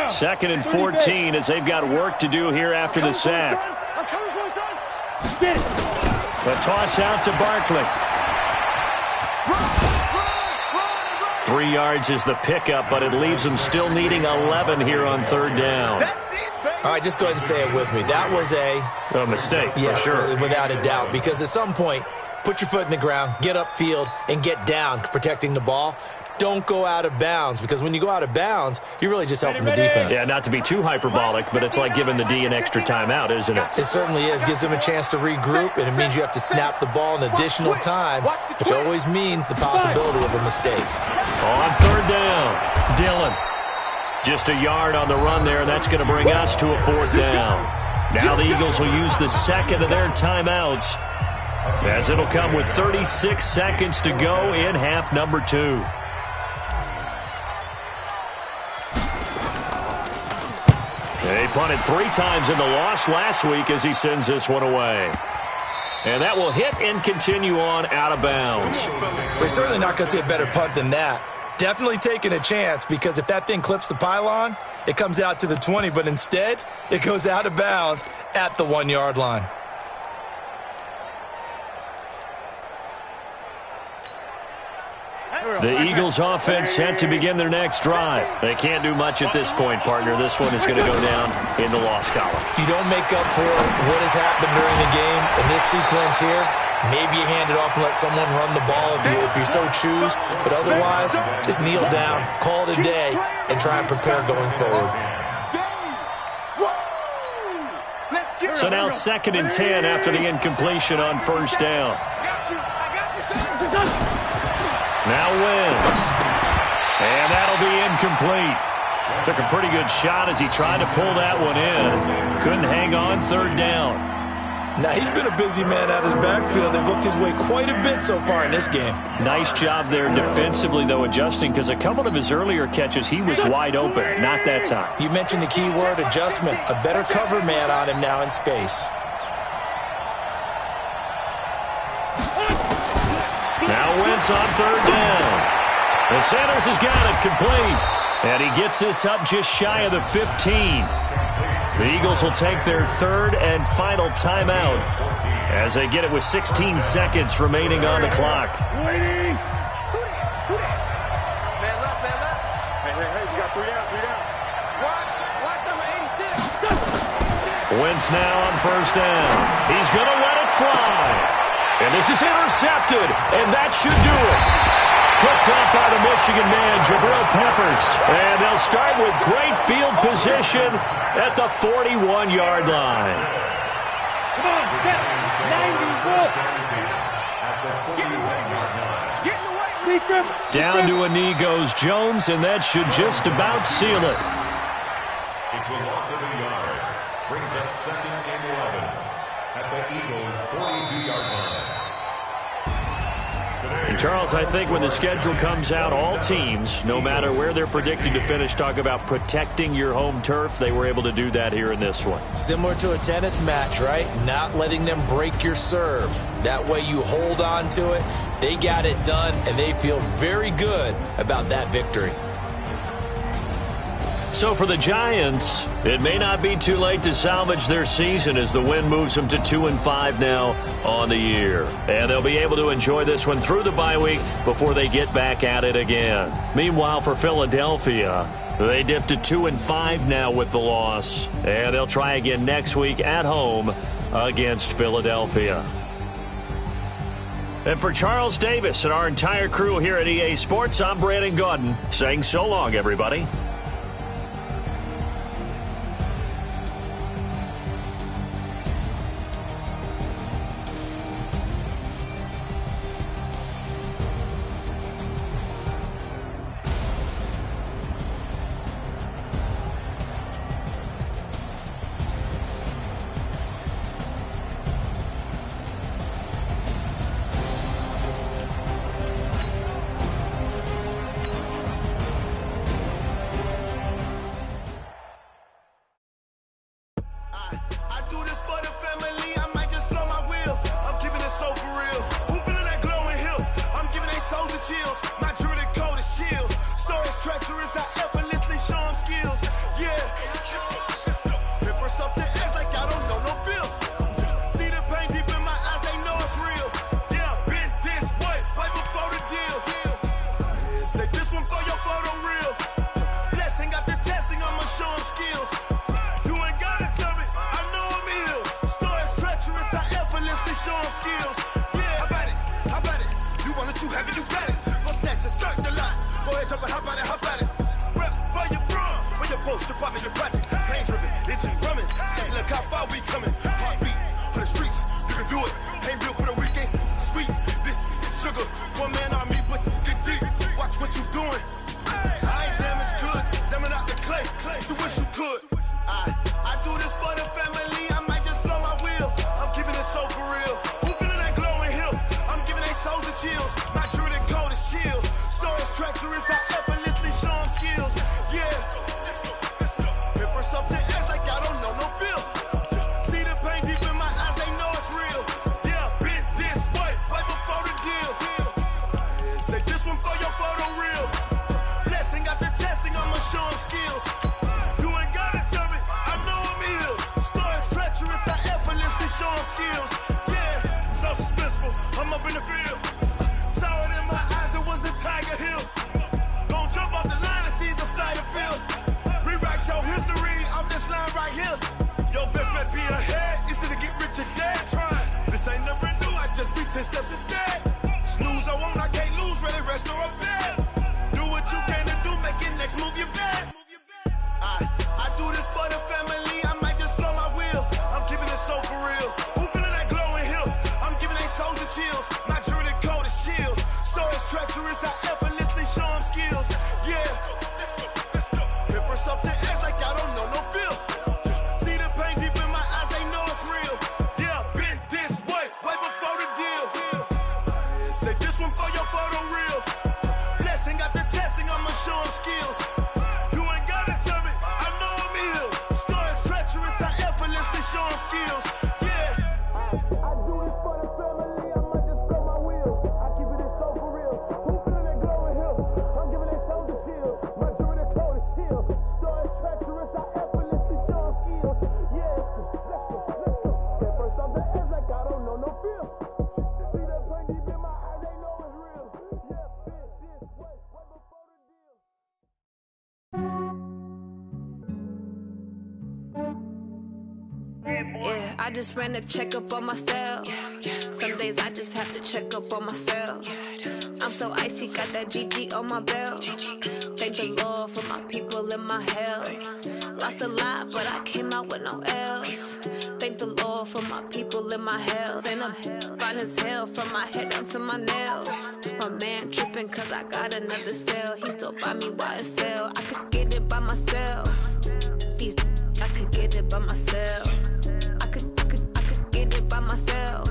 Second and 14 as they've got work to do here after the sack. I'm coming for you, son. The toss out to Barkley. 3 yards is the pickup, but it leaves them still needing 11 here on third down. All right, just go ahead and say it with me. That was a mistake, for sure. Without a doubt, because at some point, put your foot in the ground, get upfield, and get down protecting the ball. Don't go out of bounds, because when you go out of bounds, you're really just helping the defense. Yeah, not to be too hyperbolic, but it's like giving the D an extra timeout, isn't it? It certainly is. Gives them a chance to regroup, and it means you have to snap the ball an additional time, which always means the possibility of a mistake. On third down, Dillon. Just a yard on the run there, and that's going to bring us to a fourth down. Now the Eagles will use the second of their timeouts, as it'll come with 36 seconds to go in half number 2. They punted 3 times in the loss last week as he sends this one away. And that will hit and continue on out of bounds. We're certainly not going to see a better punt than that. Definitely taking a chance, because if that thing clips the pylon, it comes out to the 20, but instead, it goes out of bounds at the 1-yard line. The Eagles offense set to begin their next drive. They can't do much at this point, partner. This one is going to go down in the loss column. You don't make up for what has happened during the game in this sequence here. Maybe you hand it off and let someone run the ball if you so choose. But otherwise, just kneel down, call it a day, and try and prepare going forward. So now 2nd and 10 after the incompletion on first down. Now wins. And that'll be incomplete. Took a pretty good shot as he tried to pull that one in. Couldn't hang on third down. Now, he's been a busy man out of the backfield. They've looked his way quite a bit so far in this game. Nice job there defensively, though, adjusting, because a couple of his earlier catches, he was wide open. Not that time. You mentioned the key word, adjustment. A better cover man on him now in space. Now Wentz on third down. The Sanders has got it complete. And he gets this up just shy of the 15. The Eagles will take their third and final timeout as they get it with 16 seconds remaining on the clock. Man left. Hey, we got 3 down. Watch number 86. Wentz now on first down. He's going to let it fly. And this is intercepted, and that should do it. Picked up by the Michigan man, Jabril Peppers. And they'll start with great field position at the 41-yard line. Come on, set. 90, Down to a knee goes Jones, and that should just about seal it. It's a loss of a yard. Brings up 2nd and 11 at the Eagles' 42-yard line. And Charles, I think when the schedule comes out, all teams, no matter where they're predicted to finish, talk about protecting your home turf. They were able to do that here in this one. Similar to a tennis match, right? Not letting them break your serve. That way you hold on to it. They got it done, and they feel very good about that victory. So for the Giants, it may not be too late to salvage their season as the win moves them to 2-5 now on the year. And they'll be able to enjoy this one through the bye week before they get back at it again. Meanwhile, for Philadelphia, they dipped to 2-5 now with the loss. And they'll try again next week at home against Philadelphia. And for Charles Davis and our entire crew here at EA Sports, I'm Brandon Gaudin saying so long, everybody. I just ran a checkup on myself. Some days I just have to check up on myself. I'm so icy, got that GG on my belt. Thank the Lord for my people in my health. Lost a lot, but I came out with no else. Thank the Lord for my people in my health. And I'm fine as hell from my head down to my nails. My man tripping cause I got another cell. He still buy me YSL. I could get it by myself. These I could get it by myself. I could get it by myself.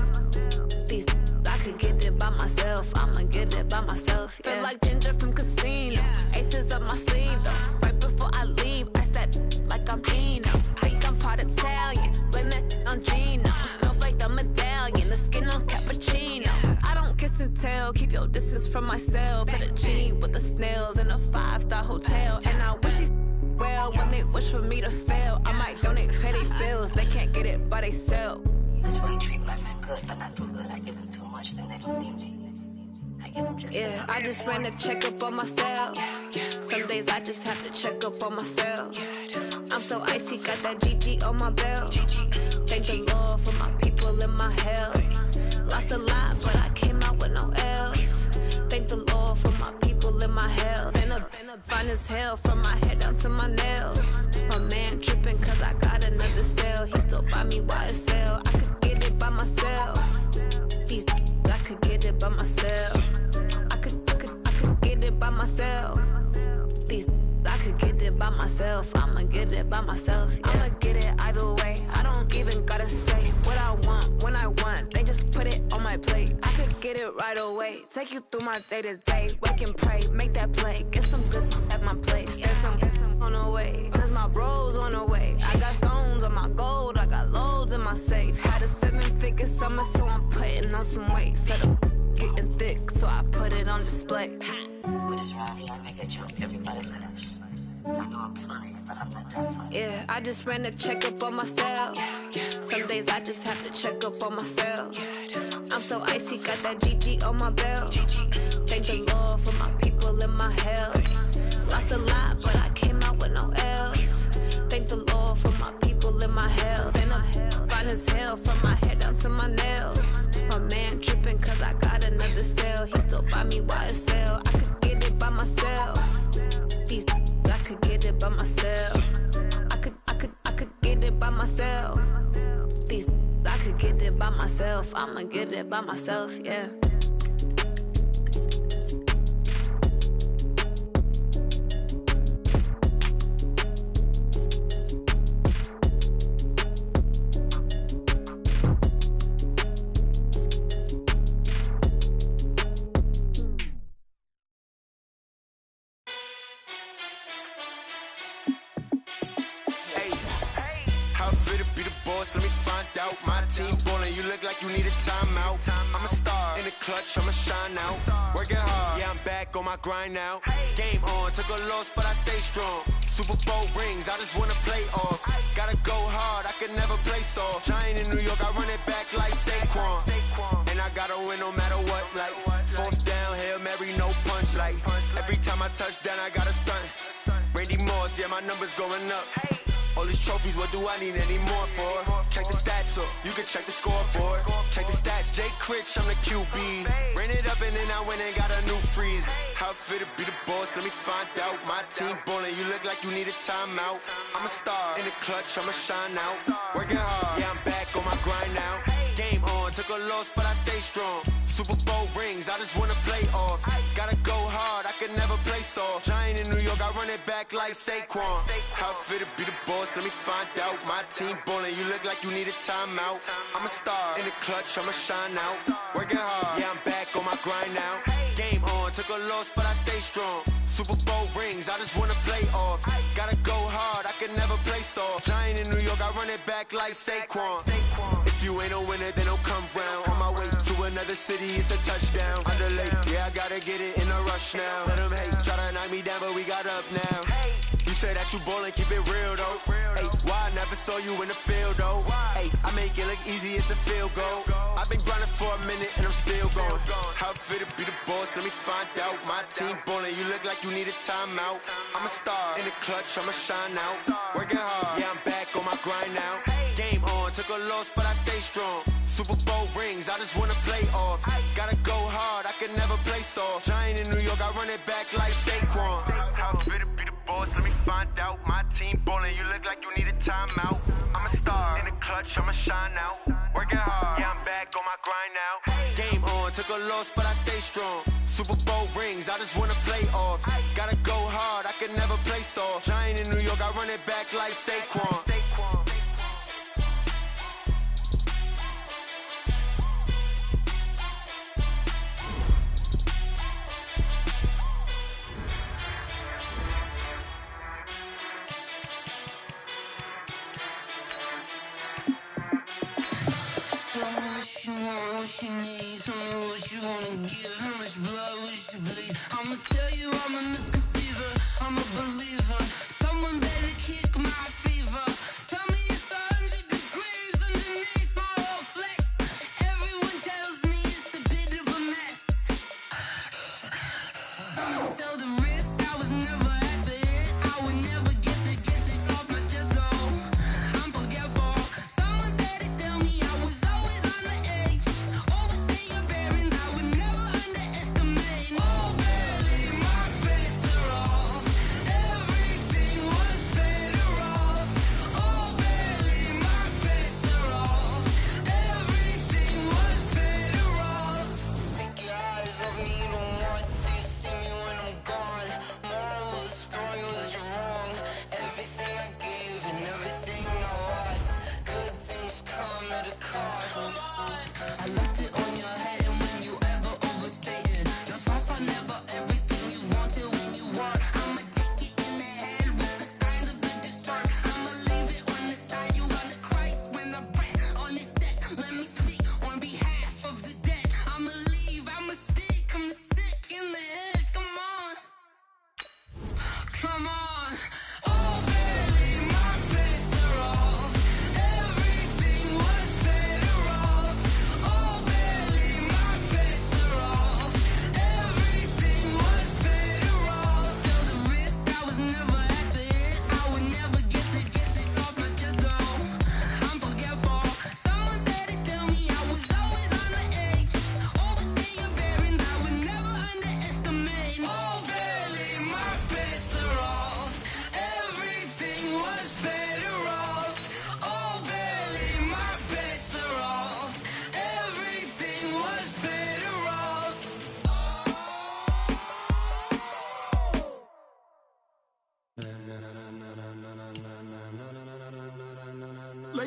These I could get it by myself. I'ma get it by myself. Yeah. Feel like Ginger from Casino. Aces up my sleeve though. Right before I leave, I step like I'm Dino. Think I'm part Italian. Blame it on Gino. Smells like the medallion. The skin on cappuccino. I don't kiss and tell. Keep your distance from myself. Fettuccine with the snails in a 5-star hotel. And I wish he's well when they wish for me to fail. I might donate petty bills. They can't get it by themselves. That's why you treat my men good, but not too good. I give them too much, then they don't need me. I give them just yeah, I just ran a checkup on myself. Some days I just have to check up on myself. I'm so icy, got that GG on my belt. Thank the Lord for my people in my health. Lost a lot, but I came out with hell from my head down to my nails. My man tripping cause I got another sale. He still buy me YSL. I could get it by myself. These I could get it by myself. I could get it by myself. These I could get it by myself. I'ma get it by myself. Yeah. I'ma get it either way. I don't even gotta say what I want when I want. They just put it on my plate. I could get it right away. Take you through my day to day. Wake and pray, make that play. Get some good at my place. There's some on the way. Cause my bro's on the way. I got stones on my gold. I got loads in my safe. Had a 7-figure summer, so I'm putting on some weight. Said I'm getting thick, so I put it on display. With this round, I make a joke. Everybody laughs. I know I'm funny, but I'm not that funny. Yeah, I just ran a checkup on myself. Some days I just have to check up on myself. I'm so icy, got that GG on my belt. Thank the Lord for my people in my health. Lost a lot, but I came out with no L's. Thank the Lord for my people in my health. And I'm fine as hell from my head down to my nails. My man tripping cause I got another sale. He still buy me YSL. I could get it by myself. These I could get it by myself. I could get it by myself. These I could get it by myself. I'ma get it by myself, yeah. Let me find out. My team ballin', you look like you need a timeout. I'm a star in the clutch, I'ma shine out. Working hard, yeah, I'm back on my grind now. Game on, took a loss, but I stay strong. Super Bowl rings, I just wanna play off. Gotta go hard, I can never play soft. Giant in New York, I run it back like Saquon. And I gotta win no matter what, like fourth down, Hail Mary, no punch. Like every time I touch down, I gotta stunt. Randy Moss, yeah, my numbers going up. All these trophies, what do I need any more for? Check the stats up, you can check the scoreboard. Check the stats, Jay Critch, I'm the QB. Ran it up and then I went and got a new freeze. How it feel to be the boss, let me find out. My team ballin', you look like you need a timeout. I'm a star in the clutch, I'ma shine out. Working hard, yeah, I'm back on my grind now. Game on, took a loss, but I stay strong. Super Bowl rings, I just wanna play off. Gotta go hard, I can never play soft. Giant in New York, I run it back like Saquon. How it feel to be the boss, let me find out. My team ballin', you look like you need a timeout. I'm a star in the clutch, I'ma shine out. Working hard, yeah, I'm back on my grind now. Game on, took a loss, but I stay strong. Super Bowl rings, I just wanna play off. Gotta go hard, I can never play soft. Giant in New York, I run it back like Saquon. If you ain't a winner, then don't come round. On my way to another city, it's a touchdown. Underlay, yeah, I gotta get it in a rush now. Let them hate, try to knock me down, but we got up now. You say that you ballin', keep it real though. Hey, why I never saw you in the field though? Hey, I make it look easy, it's a field goal. I've been grinding for a minute and I'm still going. How it feel to be the boss, let me find out. My team ballin', you look like you need a timeout. I'm a star in the clutch, I'ma shine out. Working hard, yeah, I'm back on my grind now. Game on, took a loss, but I stay strong. Super Bowl rings, I just wanna play off. Gotta go hard, I can never play soft. Giant in New York, I run it back like Saquon. How it feel to be the boss, let me find out. My team ballin', you look like you need a timeout. I'm a star in the clutch, I'ma shine out. Working hard, yeah, I'm back on my grind now. Game on, took a loss, but I stay strong. Super Bowl rings, I just wanna play off. Gotta go hard, I can never play soft. Giant in New York, I run it back like Saquon. What you need, tell me what you wanna give. How much blood would you bleed? I'ma tell you I'm a misconceiver, I'm a believer. Someone better kick my fever. Tell me it's 100 degrees underneath my whole flesh. Everyone tells me it's a bit of a mess. I'ma tell the risk I was never at the end. I would never get it off my chest though. I'm forgetful. Someone better tell me I was always on the edge. Overstay your bearings, I would never underestimate.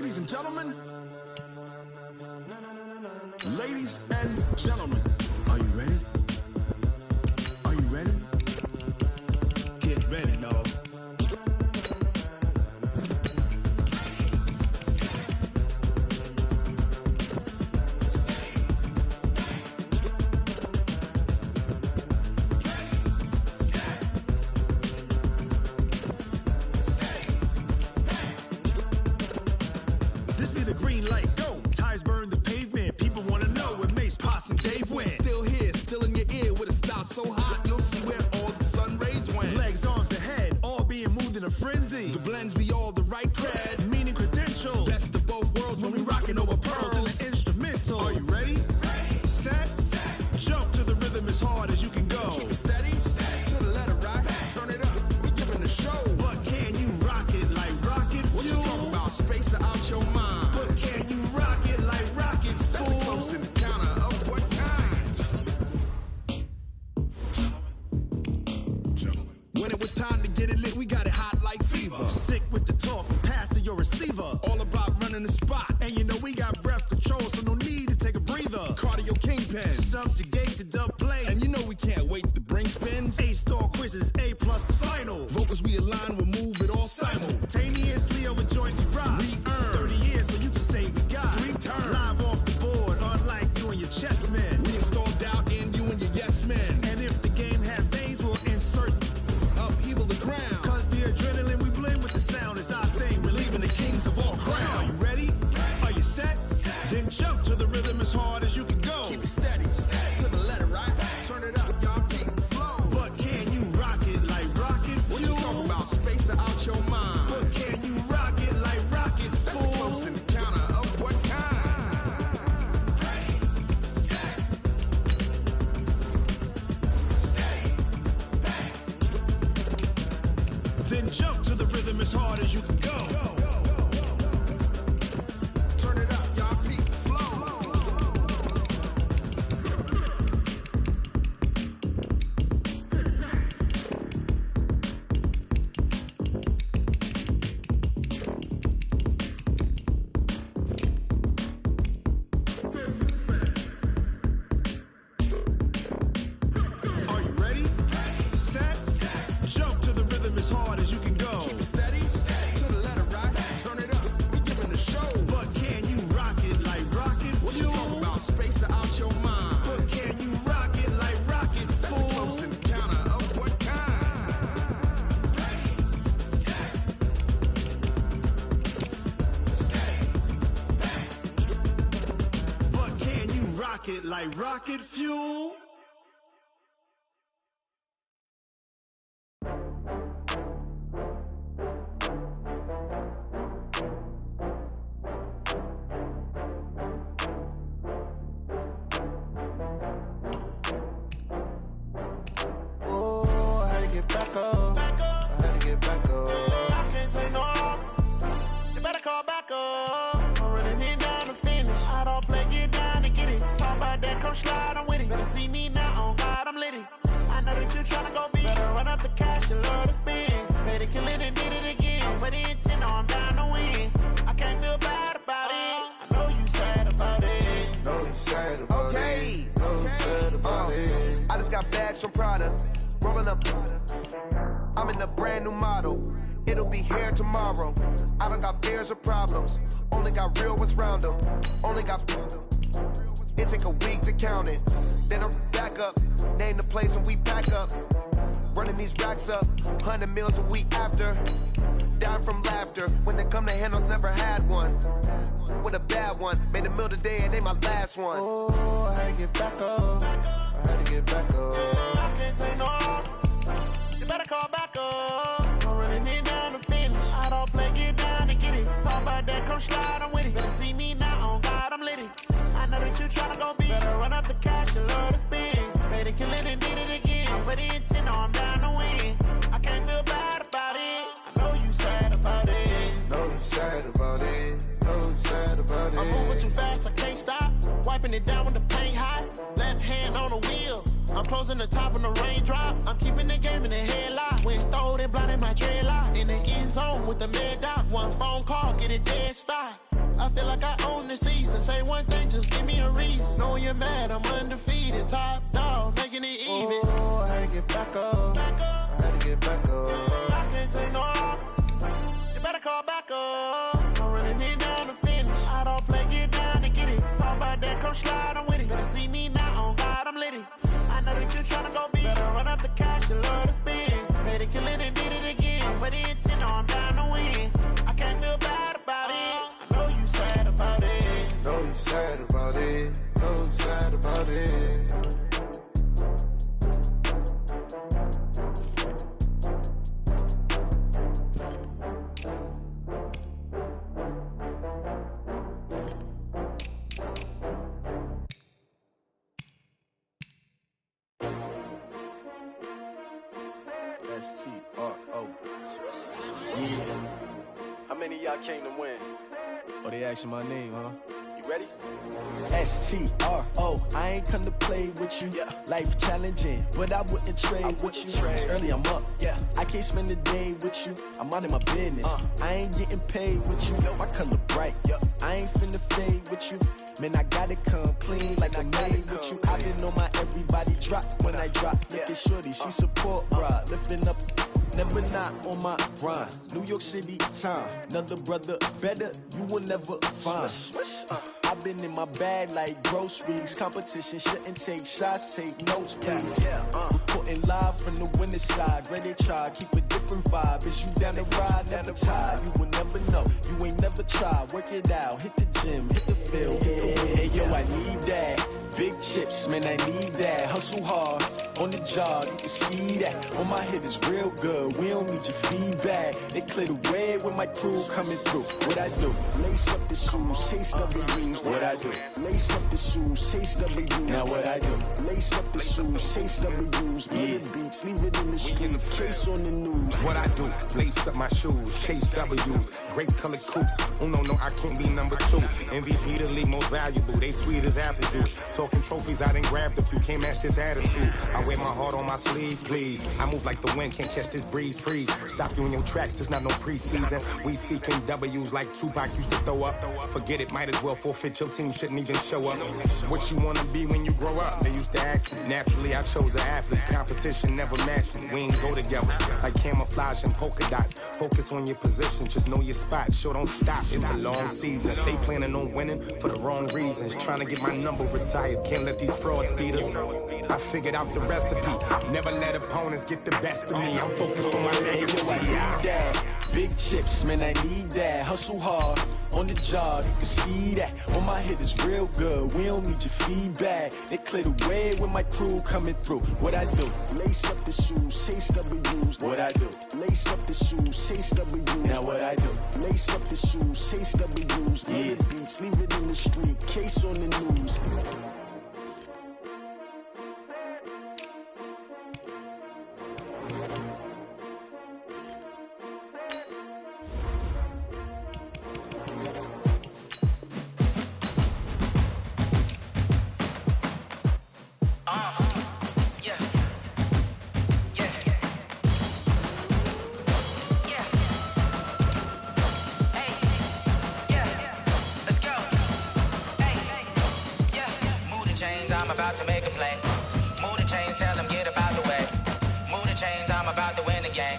Ladies and gentlemen. Ladies and gentlemen. Are you ready? Are you ready? Get ready, dog. This be the green light, go. Tires burn the pavement. People want to know where Mace, Potts, and Dave went. Still here, still in your ear with a style so hot, you'll see where all the sun rays went. Legs, arms, and head, all being moved in a frenzy. The blends be all the right cred. Meaning credentials. Best of both worlds When we rockin' over pearls in the instrumental. Are you ready? Set, jump to the rhythm as hard as you can go. Keep it steady, to the letter right. Turn it up, we giving the show. But can you rock it like rocket fuel? What you talking about? Space or out your mind? But can you rock it like rockets, That's fool? a close encounter of what kind? When it was time to get it lit, we got it hot like fever. Sick with the talk, pass to your receiver. All about running the spot. And you know we got breath control, so no need to take a breather. Cardio kingpin. Subjugate the dub play. And you know we can't wait to bring spins. A-star quizzes, A+ the final. Vocals we align, we'll move it all Simultaneously over joints we rock. We earn 30 years, so you can say we got 3 turns. live off the board, unlike you and your chess men. We install doubt in you and your yes men. And if the game had veins, we'll insert Upheaval the ground. Cause the adrenaline we blend with the sound is our thing, relieving the kings of all crowns. So are you ready? Are you set? Then jump to the rhythm as hard as you can go. Keep it steady, to the letter right. Turn it up, y'all keep the flow. But can you rock it like rocket fuel? What you talking about? Space or out your mind? But can you rock it like rockets, That's fool? a close encounter of what kind? Then jump to the rhythm as hard as you can go. Turn it up, y'all keep the flow. Are you ready? Set, jump to the rhythm as hard as you can go. Keep it steady, to the letter right. Turn it up, we giving the show. But can you rock it like rocket What you fuel? talking about? Space or out your mind? But can you rock it like rockets, That's a fool? close encounter of what kind? But can you rock it like rocket fuel? Oh, I had to get back up. I had to get back up. I can't take no loss. You better call back up. I'm running it down to finish. I don't play, get down to get it. Talk about that, come slide, I'm with it. Better see me now, on God, I'm litty. I know that you tryna go big. Better run up the cash, you love to spend. Better kill it and did it again. I'm with the intent, no, I'm down to win. I can't feel bad about it. I know you sad about it. Know you sad about it. Know you sad about it. I just got bags from Prada, rolling up. I'm in a brand new model. It'll be here tomorrow. I don't got fears or problems. Only got real ones round them. Only got. It take a week to count it. Then I'm back up. Name the place and we pack up. Running these racks up. 100 meals a week after. Down from laughter. When they come to handles, never had one. With a bad one. Made a meal today and they my last one. Oh, I had to get back up. I had to get back up. I can't take no loss. You better call back up. I'm running it down to finish. I don't play, get down to get it. Talk about that, come slide, I'm with it. Better see me now, on God, I'm litty. I know that you tryna go big. Better run up the cash, you love to spend. Better kill it and did it again. I'm with the intent, no, I'm down to win. I can't feel bad about it. I know you sad about it. Know you sad about it. Know you sad about it. I'm moving too fast, I can't stop. Wiping it down when the paint hot. Left hand on the wheel. I'm closing the top when the raindrop. I'm keeping the game in the headlock. When throwed and blinded my dreadlock. In the end zone with the mad dot. One phone call, get it dead stop. I feel like I own the season. Say one thing, just give me a reason. Knowing you're mad, I'm undefeated. Top dog, making it even. Oh, I had to get back up. I had to get back up. I can't take no loss. You better call back up. I'm running it down to finish. I don't play, get down to get it. Talk about that, come slide, I'm with it. Better see me now, on God, I'm litty. I know that you're trying to go big. Better run up the cash, you love to spend. Made it, kill it, and did it again. But the intent, no, I'm down to win. I can't feel bad about it. I know you sad about it. Know you sad about it. Know you sad about it. S-T-R-O. Yeah. How many of y'all came to win? Oh, they asking my name, huh? You ready? S-T-R-O. I ain't come to play with you. Yeah. Life challenging, but I wouldn't trade with you. It's early, I'm up. Yeah. I can't spend the day with you. I'm minding my business. I ain't getting paid with you. My color bright. Yeah. I ain't finna fade with you. Man, I gotta come clean like I'm made with you. I've been on my everybody drop when I drop. Look at shorty, she support ride. Lifting up, never not on my grind. New York City time. Another brother better, you will never find. I've been in my bag like groceries. Competition shouldn't take shots, take notes, please. Reporting live from the winning side. Ready to try, keep a different vibe. Is you down the ride, never tired. You will never know, you ain't never tried. Work it out, hit the gym, hit the field. Hey, yo, I need that. Big chips, man, I need that. Hustle hard, on the job, you can see that. On my head is real good, we don't need your feedback. They clear the way with my crew coming through. What I do? Lace up the shoes, chase W's. What I do? Lace up the shoes, chase W's. Now what I do? Lace up the shoes, chase W's. Yeah. Beats, leave it in the street, case on the news. What I do? Lace up my shoes, chase W's. Great colored coops. Oh no, I can't be number 2. MVP the league most valuable. They sweet as apple juice. Talking trophies, I done grabbed a few. Can't match this attitude. I wear my heart on my sleeve, please. I move like the wind, can't catch this breeze. Freeze. Stop you in your tracks. There's not no preseason. We seeking W's like Tupac used to throw up. Forget it, might as well forfeit. Your team shouldn't even show up. What you wanna be when you grow up? They used to ask me. Naturally, I chose an athlete. Competition never matched me. We ain't go together like camouflage and polka dots. Focus on your position, just know your spot. Sure, don't stop. It's a long season. They planning on winning for the wrong reasons. Trying to get my number retired. Can't let these frauds beat us. I figured out the recipe. Never let opponents get the best of me. I'm focused on my legacy. I need that. Big chips, man, I need that. Hustle hard, on the job, you can see that. On my head is real good, we don't need your feedback. They clear the way with my crew coming through. What I do? Lace up the shoes, chase W's. What I do? Lace up the shoes, chase W's. Now what I do? Lace up the shoes, chase W's. Yeah. Beats, leave it in the street, case on the news. I'm about to make a play. Move the chains, tell them get about the way. Move the chains, I'm about to win the game.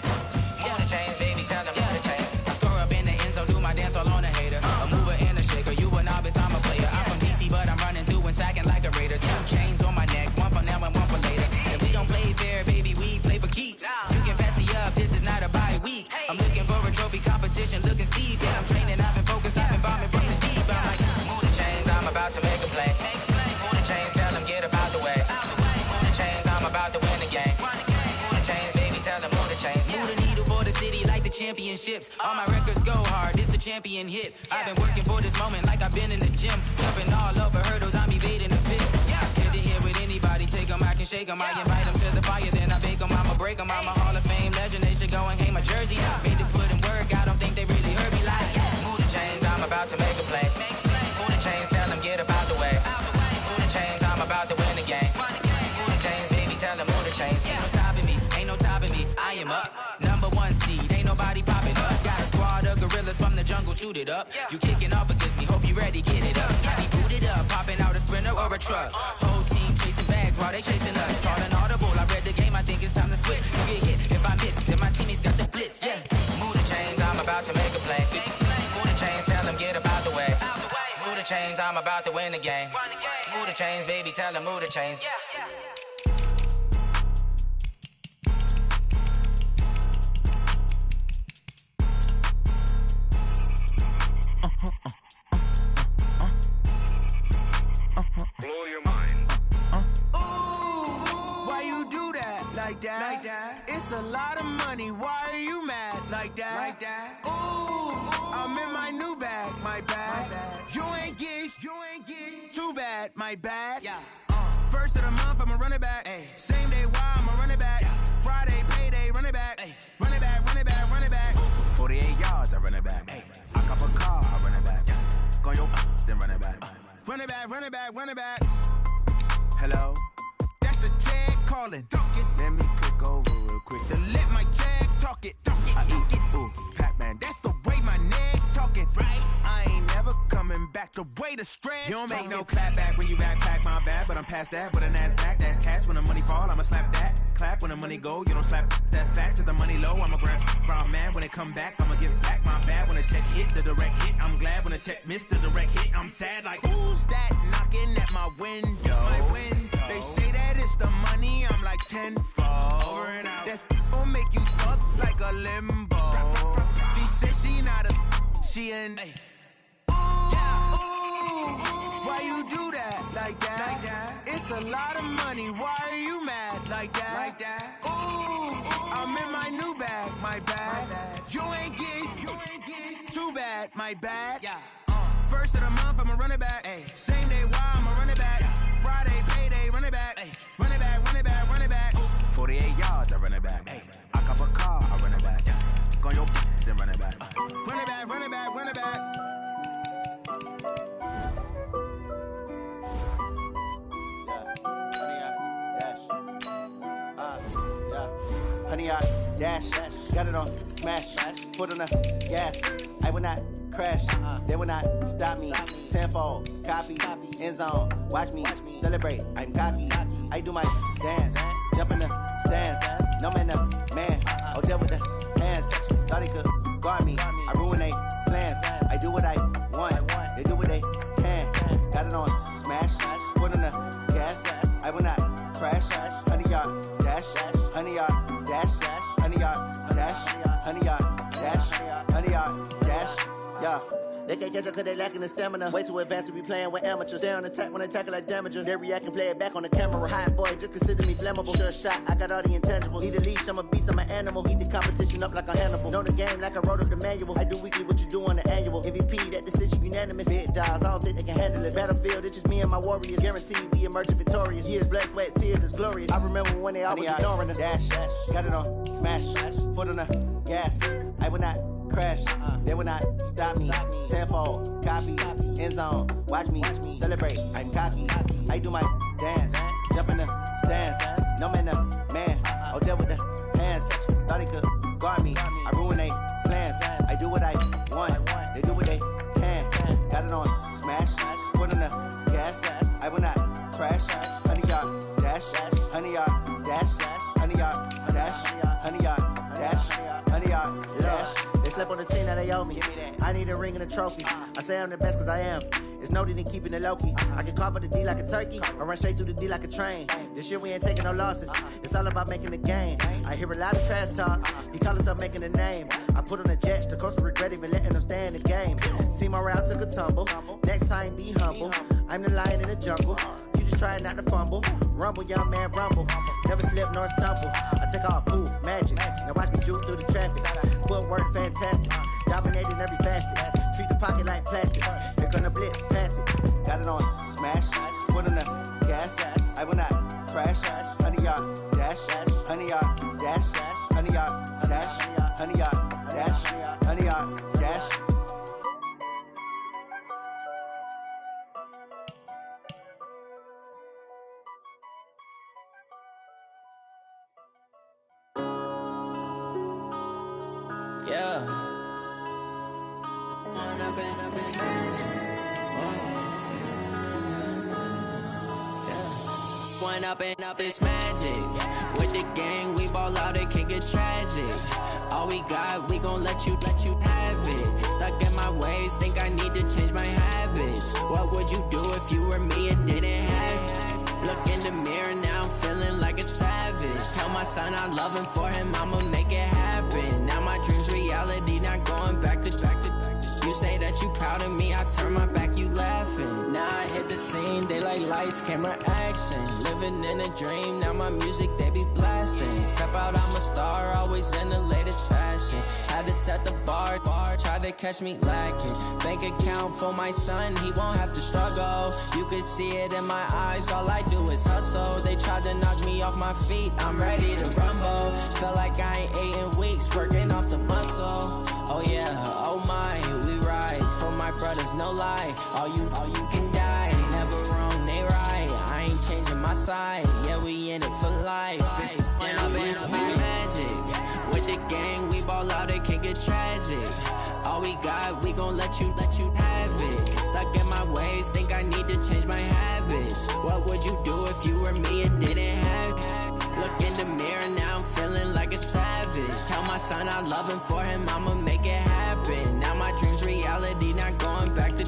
Move the chains, baby, tell them move the chains. I score up in the end zone, do my dance all on a hater. A mover and a shaker, you a novice, I'm a player. I'm from DC, but I'm running through and sacking like a raider. 2 chains on my neck, one for now and one for later. And we don't play fair, baby, we play for keeps. You can pass me up, this is not a bye week. I'm looking for a trophy competition, looking steep. Yeah, I'm training, I've been focused, I've been bombing from the deep. I'm like, move the chains, I'm about to make a play. Move the chains, tell them get about the way. Move the chains, I'm about to win the game. Move the chains, baby, tell them move the chains. Move the needle for the city like the championships. All my records go hard, this a champion hit. I've been working for this moment like I've been in the gym. Jumping all over hurdles, I'm evading the pit. Head to head with anybody, take them, I can shake them. I invite them to the fire, then I bake them, I'ma break them. I'm a Hall of Fame legend, they should go and hang my jersey. Made to put in work, I don't think they really heard me like, move the chains, I'm about to make a play. Move the chains, tell them get about the way. Move the chains, I'm about to win the game. Move the chains, baby, tell them move the chains. Ain't no stopping me, ain't no topping me, I am up. Number 1 seed, ain't nobody popping up. Got a squad of gorillas from the jungle suited up. You kicking off against me, ready, get it up. I be booted up, popping out a Sprinter or a truck. Whole team chasing bags while they chasing us. Calling audible, I read the game, I think it's time to switch. You get hit, if I miss, then my teammates got the blitz, yeah. Move the chains, I'm about to make a play. Move the chains, tell them get about the way. Move the chains, I'm about to win the game. Move the chains, baby, tell them move the chains. Blow your mind. Why you do that like that? It's a lot of money. Why are you mad like that? Ooh, I'm in my new bag, my bad. You ain't get too bad, my bad. Yeah. First of the month, I'ma run it back. Same day, why I'ma run it back. Friday, payday, run it back. Run it back, run it back, run it back. 48 yards, I run it back. I cop a car, I run it back. Go your then run it back. Run it back, run it back, run it back. Hello? That's the jag calling. Let me click over real quick to let my jag talk it. I eat it, ooh, Pac-Man. That's the way my neck talking. Right? I ain't never coming back the way the stress. You don't make no clap back when you backpack, my bad. But I'm past that with an ass back. That's cash when the money fall. I'ma slap that. Clap when the money go. You don't slap. That's facts. If the money low, I'ma grab brown man. When it come back, I'ma give back my bad. When the check hit, the direct hit. I'm glad when the check missed the direct hit. I'm sad like who's that knocking at my window? They say that it's the money. I'm like tenfold. Over and out. That's gon' make you up like a limbo. She said she not a. She in. Why you do that like that? It's a lot of money. Why are you mad like that? Ooh, I'm in my new bag, my bad. You ain't get too bad, my bad. Yeah. First of the month, I'ma run it back. Same day, why I'ma run it back. Friday, payday, run it back. Run it back, run it back, run it back. 48 yards, I run it back. I cop a car, I run it back. Go your then run it back. Run it back, run it back, run it back. Honey, I dash, got it on smash, foot on the gas. I will not crash, they will not stop me. Tenfold, copy, end zone, watch me celebrate. I'm cocky, I do my dance, jump in the stands. No man, the man, oh deal with the hands. Thought he could guard me, I ruin they plans. I do what I want, they do what they can. Got it on smash, foot on the gas. I will not crash, honey, y'all dash, honey, y'all dash, honey, y'all dash, honey, y'all dash, honey, y'all dash, yeah. They can't catch up cause they lacking the stamina. Way too advanced to be playing with amateurs. They on attack when they tackle like damager. They react and play it back on the camera. Hot boy, just consider me flammable. Sure shot, I got all the intangibles. Need a leash, I'm a beast, I'm an animal. Heat the competition up like a Hannibal. Know the game like I wrote up the manual. I do weekly what you do on the annual. MVP, that decision unanimous. Big dogs, I don't think they can handle it. Battlefield, it's just me and my warriors. Guaranteed we emerging victorious. Years, blood, sweat, tears, it's glorious. I remember when they always ignoring us. Dash, got it on smash, foot on the gas. I will not crash, they will not stop me. Tenfold, copy, end zone, watch me celebrate. I'm cocky, I do my dance, jump in the stands. No man, the man, oh deal with the hands. Thought he could guard me, I ruin they plans. I do what I want, they do what they can. Got it on smash, foot on the gas. I will not crash, honey y'all dash, honey y'all dash, honey y'all dash, honey y'all dash, honey y'all dash. Slept on the team that they owe me. I need a ring and a trophy. I say I'm the best cause I am. It's no need in keeping it low-key. I can carve for the D like a turkey or run straight through the D like a train. This year we ain't taking no losses. It's all about making the game. I hear a lot of trash talk. He call himself making a name. I put on the jets. The coach regret even letting them stay in the game. Team around took a tumble. Next time be humble. I'm the lion in the jungle. You just trying not to fumble. Rumble, young man, rumble. Never slip nor stumble. I take off, poof, magic. Now watch me juke through the traffic. Footwork fantastic. Dominating every facet. Treat the pocket like plastic. Here gonna blitz, pass it. Got it on smash. Foot on the gas. I will not crash. Honey y'all dash. Honey y'all dash. Honey y'all dash. Honey y'all dash. Honey y'all dash. Yeah. one up and up, it's magic. With the gang, we ball out, it can get tragic. All we got, we gon' let you have it. Stuck in my ways, think I need to change my habits. What would you do if you were me and didn't have it? Look in the mirror, now I'm feeling like a savage. Tell my son I love him, for him I'ma make it happen. Now my dream's reality, not going back to. You say that you proud of me, I turn my back, you laughing. Now I hit the scene, they like lights, camera, action. Living in a dream, now my music, they be blasting. Step out, I'm a star, always in the latest fashion. Had to set the bar, try to catch me lacking. Bank account for my son, he won't have to struggle. You can see it in my eyes, all I do is hustle. They tried to knock me off my feet, I'm ready to rumble. Feel like I ain't ate in weeks, working off the muscle. Oh yeah, oh my, we ride for my brothers, no lie. All you can die, never wrong, they right. I ain't changing my side, yeah, we in it for life. And I've been magic. With the gang, we ball out, it can get tragic. All we got, we gon' let you have it. Stuck in my ways, think I need to change my habits. What would you do if you were me and didn't have it? Look in the mirror, now I'm feeling like a savage. Tell my son I love him, for him I'ma make it happen. Now my dream's reality, not going back to.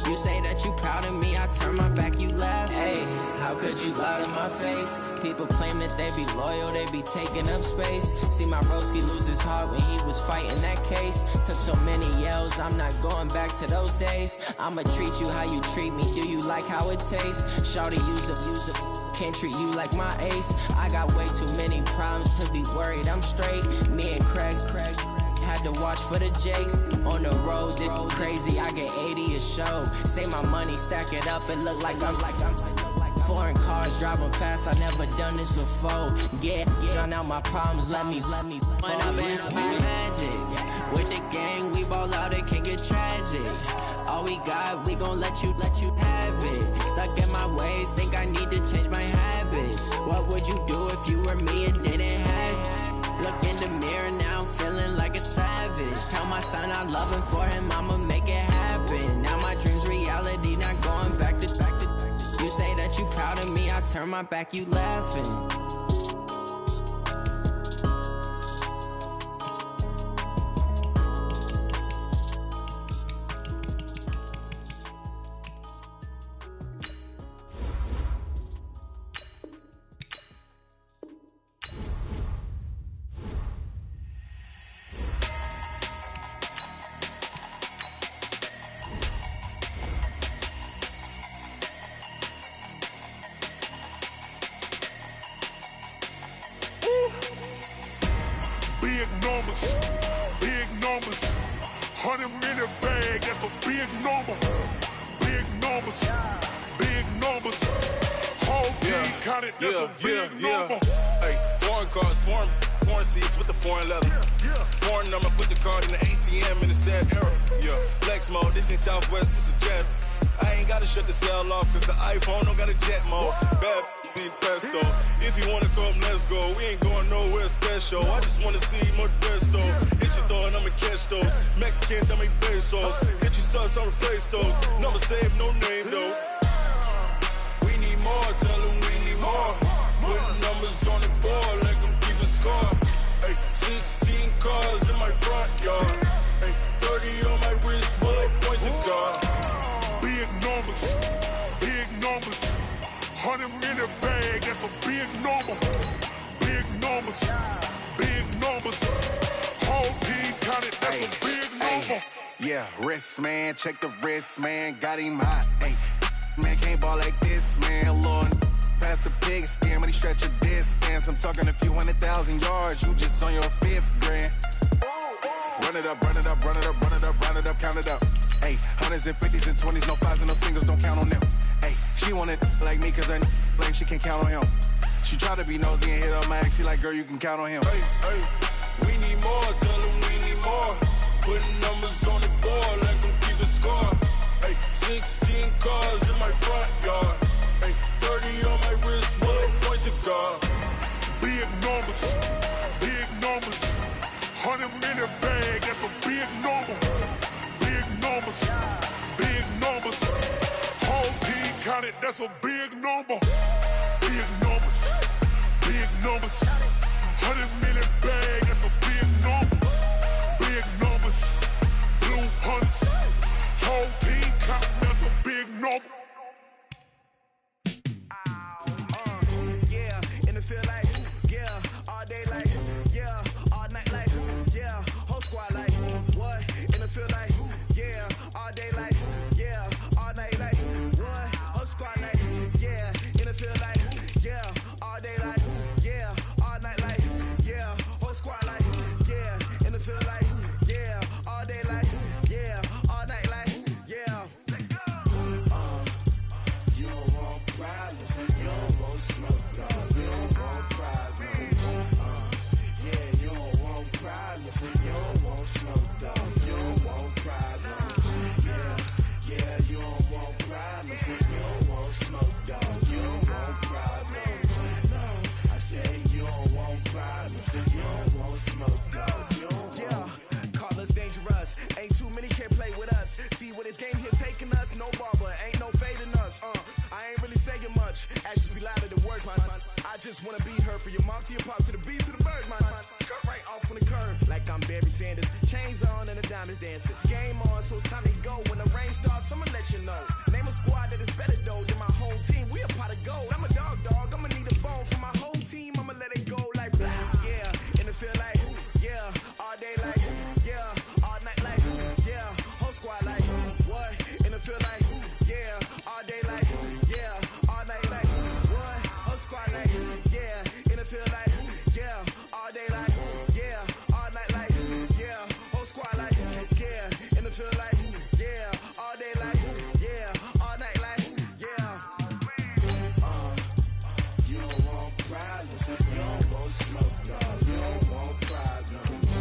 You say that you proud of me, I turn my back, you laugh. Hey, how could you lie to my face? People claim that they be loyal, they be taking up space. See my broski lose his heart when he was fighting that case. Took so many yells, I'm not going back to those days. I'ma treat you how you treat me, do you like how it tastes? Shawty, use it. Can't treat you like my ace. I got way too many problems to be worried, I'm straight. Me and Craig had to watch for the Jakes. On the road, this crazy, I get 80 a show. Say my money, stack it up, it look like I'm foreign cars, driving fast, I never done this before. Get done out my problems, let me When I've been magic. With the gang, we ball out, it can get tragic. All we got, we gon' let you have it. Stuck in my ways, think I need to change my habits. What would you do if you were me and didn't have it? Look in the mirror, now I'm feeling like a savage. Tell my son I love him, for him I'ma make it happen. Now my dream's reality, not going back to. You say that you proud of me, I turn my back, you laughing. Big numbers, 100-minute bag, that's a big number. Big numbers, whole team counted, that's a big number. Hey, foreign cars, foreign seats with the foreign leather. Foreign number, put the card in the ATM in the sad era. Yeah, flex mode, this ain't Southwest, this is jet. I ain't gotta shut the cell off, cause the iPhone don't got a jet mode. Bad need pesto. If you wanna come, let's go. We ain't going nowhere special. I just wanna see more Modesto. Hit your throw and I'ma catch those. Mexican, dummy pesos. Hit your sauce, I'll replace those. Number save, no name though. We need more, tell them we need more. Put numbers on the board, let them keep a score. Hey, 16 cars in my front yard. Hey, 30 on my wrist, bullet point to God. Big numbers, 100-minute bag, that's a big number. Big numbers, whole team counted, that's a big number. Yeah, wrist man, check the wrist man, got him hot. Ay, man can't ball like this, man. Lord, past the pig skin when he stretch a distance. I'm talking a few 100,000 yards, you just on your 5th grand. Run it up, count it up. Ay, hundreds and 50s and 20s, no 5s and no singles, don't count on them. Ay, she want it like me, cause her like she can't count on him. She try to be nosy and hit up my ex, she like, girl, you can count on him. Hey, we need more, tell them we need more. Putting numbers on the board, let them keep the score. Hey, 16 cars in my front yard. Hey, 30 on my wrist, bullet point to God. Big numbers, 100-minute bag, that's a big number. Big numbers, whole team counted, that's a big number. big numbers, big numbers. 100 million bag, that's a big number. Big numbers, blue hunts, whole team count, that's a big number. Yeah, in the field like, yeah, all day like, yeah, all night like, yeah, whole squad like, what? In the field like, yeah, all day like, yeah, all night like, what? Whole squad like, yeah, in the field like, yeah, all day like, yeah, all night like, yeah, whole squad like, yeah, in the field like, yeah, all day like, yeah, all night like, yeah. You don't want problems, you don't want smoke, no, you don't want problems. Yeah, you don't want problems, you don't want smoke, dog, you don't want problems. Yeah, you don't want problems, you don't want smoke, dog, you don't want problems. No, I say you don't want problems, you don't want smoke, dog, you don't want. Yeah, call us dangerous, ain't too many can play with us. See what this game here taking us, no barber, ain't no fading us. I ain't really saying much, actions be louder than words, man. I just wanna be heard for your mom to your pop to the beat to the bird, man. Cut right off on the curb, like I'm Barry Sanders. Chains on and the diamonds dancing. Game on, so it's time to go. When the rain starts, I'ma let you know. Name a squad that is better though than my whole team. We a pot of gold. I'm a dog, I'ma need a bone for my whole team. I'ma let it go like, yeah, in the field like, yeah, all day like, yeah, all night like, yeah, whole squad like, what? In the field like, yeah, all day like, yeah, all night like, what? Whole squad like, yeah, in the field like, yeah, all day like, yeah, all night like, yeah, whole squad like, yeah, in the field like, yeah, all day like, yeah, all night like, yeah. You don't want problems, you don't want smoke, no, you don't want problems.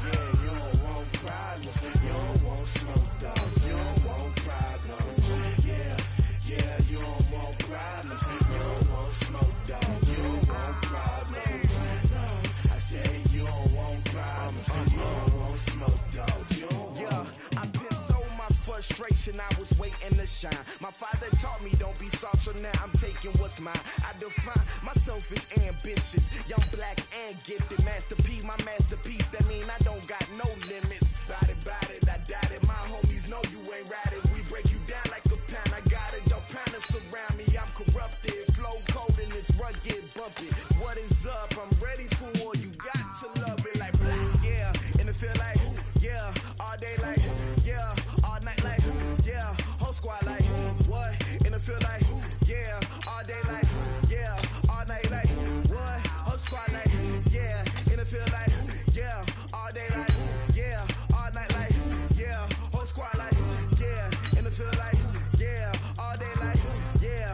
Yeah, you don't want problems, you don't want smoke, dog, you don't want problems. Yeah, you don't want problems, you don't want smoke, dog, you don't want problems. No, I say you don't want problems, you don't want smoke, dog, you don't want. Yeah, I been so my frustration, I was waiting to shine. My father taught me don't be soft, so now I'm taking what's mine. I define myself as ambitious, young, black, and gifted. Masterpiece, my masterpiece, that mean I don't got no limits. Bout it, I doubt it. My homies know you ain't ratted. We break you down like a pound. I got it, don't pound us around me. I'm corrupted, flow cold and it's rugged, bumpy. What is up? I'm ready for war. You got to love it like black. Yeah, in the field like, yeah, all day like, yeah, all night like, yeah, whole squad like, what? In the field like, yeah, all day like, yeah, all night like, what? Whole squad like, yeah, in the field like, yeah, all day like, yeah, all night like, yeah, whole squad like, yeah, in the field like, yeah, all day like, yeah,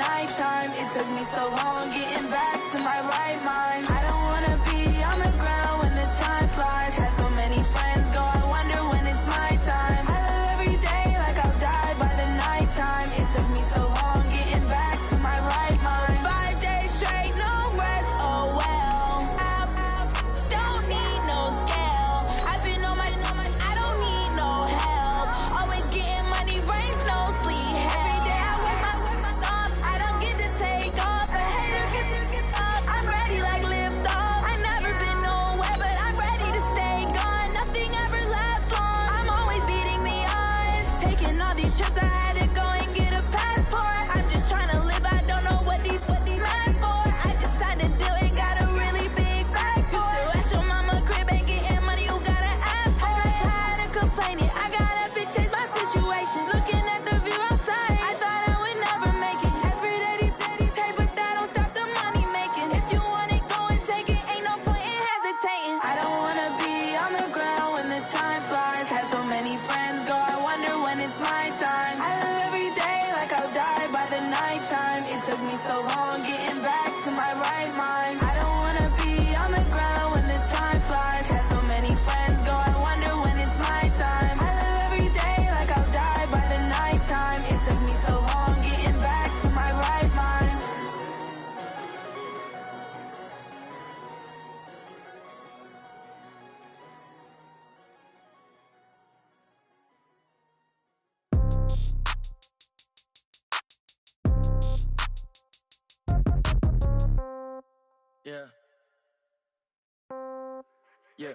nighttime. It took me so long getting back to my right mind. I don't wanna be on the ground when the time flies. Had so many friends go, I wonder when it's my time. I live every day like I'll die by the nighttime. It took me so long getting back to my right mind. 5 days straight, no rest, oh well. Don't need no scale. I've been on my, I don't need no help. Always getting money, rains, no sleep. Every day I work my thumb. I don't get to take off. A hater get up. I'm ready like lift off. I never been nowhere, but I'm ready to stay gone. Nothing ever lasts long. I'm always beating the odds. Taking all these trips, I had to go and get a passport. I'm just trying to live. I don't know what the mad for. I just signed a deal and got a really big bag for it. Still at your mama crib ain't getting money, you gotta ask for it. I got tired of complaining. I gotta change my situation. Looking at the view outside, I thought I would never make it. Every day take, but that don't stop the money making. If you want it, go and take it. Ain't no point in hesitating. I don't wanna be on the ground when the time flies. Had so many friends go, I wonder when it's my time. I live every day like I'll die by the nighttime. It took me so long getting back to my right mind. I don't wanna be on the ground when the time flies. Had so many friends go, I wonder when it's my time. I live every day like I'll die by the nighttime. It took me so long getting back to my right mind. Yeah. Yeah.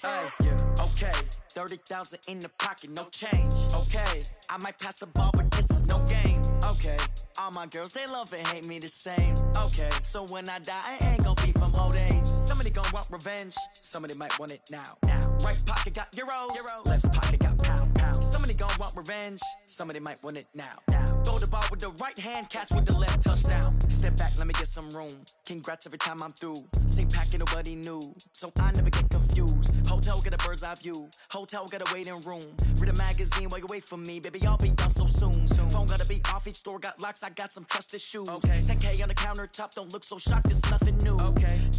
Hey, yeah. Okay. 30,000 in the pocket, no change. Okay. I might pass the ball, but this is no game. Okay. All my girls, they love and hate me the same. Okay. So when I die, I ain't gon' be from old age. Somebody gon' want revenge. Somebody might want it now. Right pocket got euros. Left pocket got pound. Somebody gon' want revenge. Somebody might want it now. Throw the ball with the right hand, catch with the left, touchdown. Step back, let me get some room. Congrats every time I'm through. Same packet, nobody knew. So I never get confused. Hotel get a bird's eye view. Hotel got a waiting room. Read a magazine while you wait for me. Baby, I'll be done so soon. Phone gotta be off, each store got locks. I got some trusted shoes. 10K on the countertop, don't look so shocked, it's nothing new.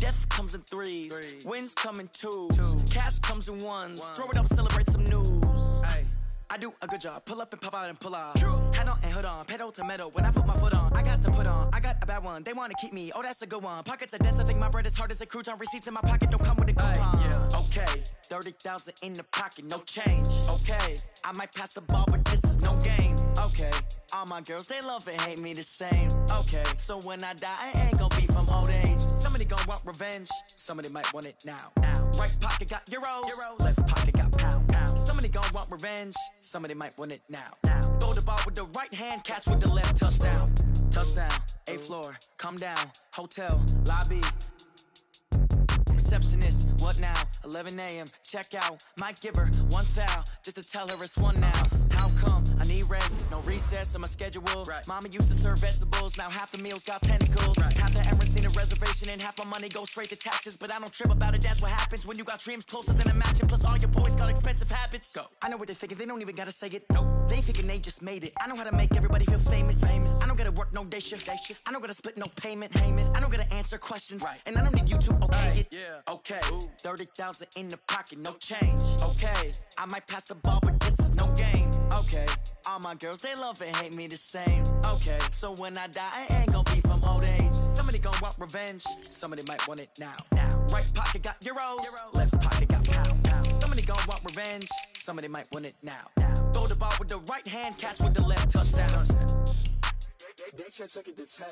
Death comes in threes. Wins come in twos. Cash comes in ones. Throw it up, celebrate some news. I do a good job. Pull up and pop out and pull out. Head on and hood on. Pedal to metal. When I put my foot on, I got to put on. I got a bad one. They want to keep me. Oh, that's a good one. Pockets are dense. I think my bread is hard as a crouton. Receipts in my pocket don't come with a coupon. Okay. 30,000 in the pocket. No change. Okay. I might pass the ball, but this is no game. Okay. All my girls, they love and hate me the same. Okay. So when I die, I ain't gon' be from old age. Somebody gon' want revenge. Somebody might want it now. Right pocket got euros. Left pocket got pound. Somebody gon' want revenge. Somebody might want it now. Throw the ball with the right hand, catch with the left, touchdown. Touchdown, 8th floor, come down, hotel, lobby. Receptionist, what now? 11 a.m., check out. Might give her one foul, just to tell her it's one now. How come? I need rest, no recess on my schedule. Mama used to serve vegetables, now half the meals got tentacles. Half the errands need a reservation and half my money goes straight to taxes. But I don't trip about it, that's what happens when you got dreams closer than a match. And plus all your boys got expensive habits. Go. I know what they're thinking, they don't even gotta say it. Nope. They ain't thinking they just made it. I know how to make everybody feel famous. I don't gotta work no day shift. I don't gotta split no payment. I don't gotta answer questions. And I don't need you to okay it. Okay, 30,000 in the pocket, no change. Okay, I might pass the ball, but this is no game. Okay, all my girls, they love and hate me the same. Okay, so when I die, I ain't gon' be from old age. Somebody gon' want revenge. Somebody might want it now. Right pocket got euros. Left pocket got pound. Somebody gon' want revenge. Somebody might want it now. Throw the ball with the right hand, catch with the left, touchdown. They can't take it to 10.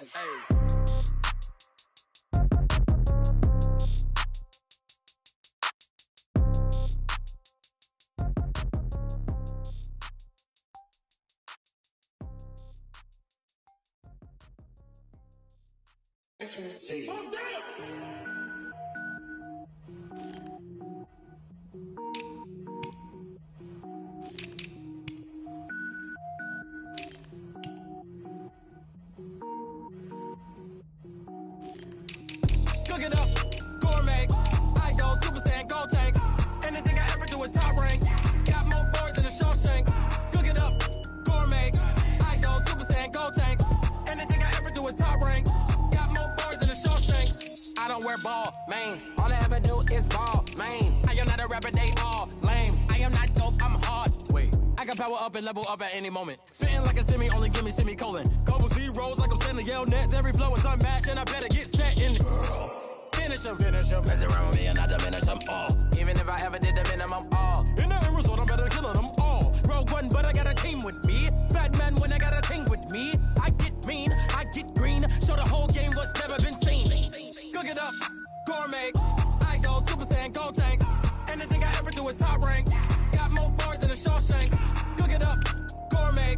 See. Cook it up, gourmet. I go Super Saiyan, gold tank. Anything I ever do is top rank. Got more boards than a Shawshank. Cook it up, gourmet. I go Super Saiyan, gold tank. don't wear ball mains. All I ever do is ball main. I am not a rapper, they all lame. I am not dope, I'm hard. Wait, I can power up and level up at any moment. Spitting like a semi, only give me semicolon. Couple zeros like I'm sending yell nets. Every flow is unmatched, and I better get set in. Finish them. Mess around with me and I diminish them all. Even if I ever did the minimum, all. In the end result, I'm better killing them all. Rogue One, but I got a team with me. Batman when I got a team with me. I get mean, I get green. Show the whole game what's never been seen. Cook it up, gourmet. I go Super Saiyan, Gold Tank. Anything I ever do is top rank. Got more bars than a Shawshank. Cook it up, gourmet.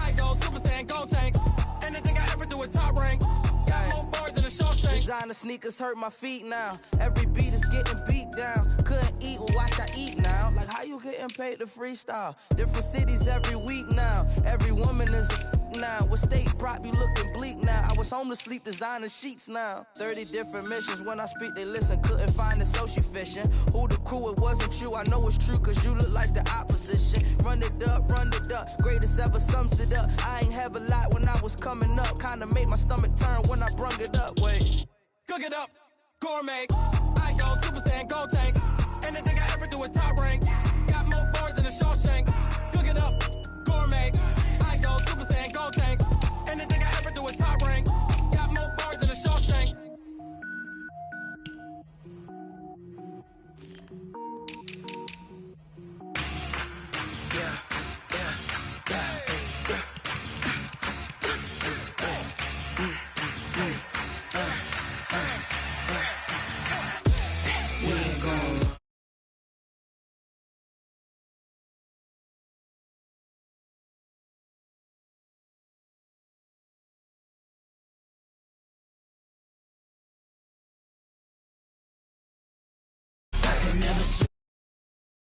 I go Super Saiyan, Gold Tank. Anything I ever do is top rank. Got more bars than a Shawshank. Designer sneakers hurt my feet now. Every beat is getting beat down. Couldn't eat, well, watch I eat now. Like how you getting paid to freestyle? Different cities every week now. Every woman is a now. With state prop, you looking bleak now. I was home to sleep, designing sheets now. 30 different missions. When I speak, they listen. Couldn't find it, so she fishing. Who the crew? It wasn't you. I know it's true, cause you look like the opposition. Run it up. Greatest ever sums it up. I ain't have a lot when I was coming up. Kinda made my stomach turn when I brung it up. Wait. Cook it up, gourmet. I go Super Saiyan, Gold Tank. Anything I ever do is top rank. Got more bars than a Shawshank. Cook it up,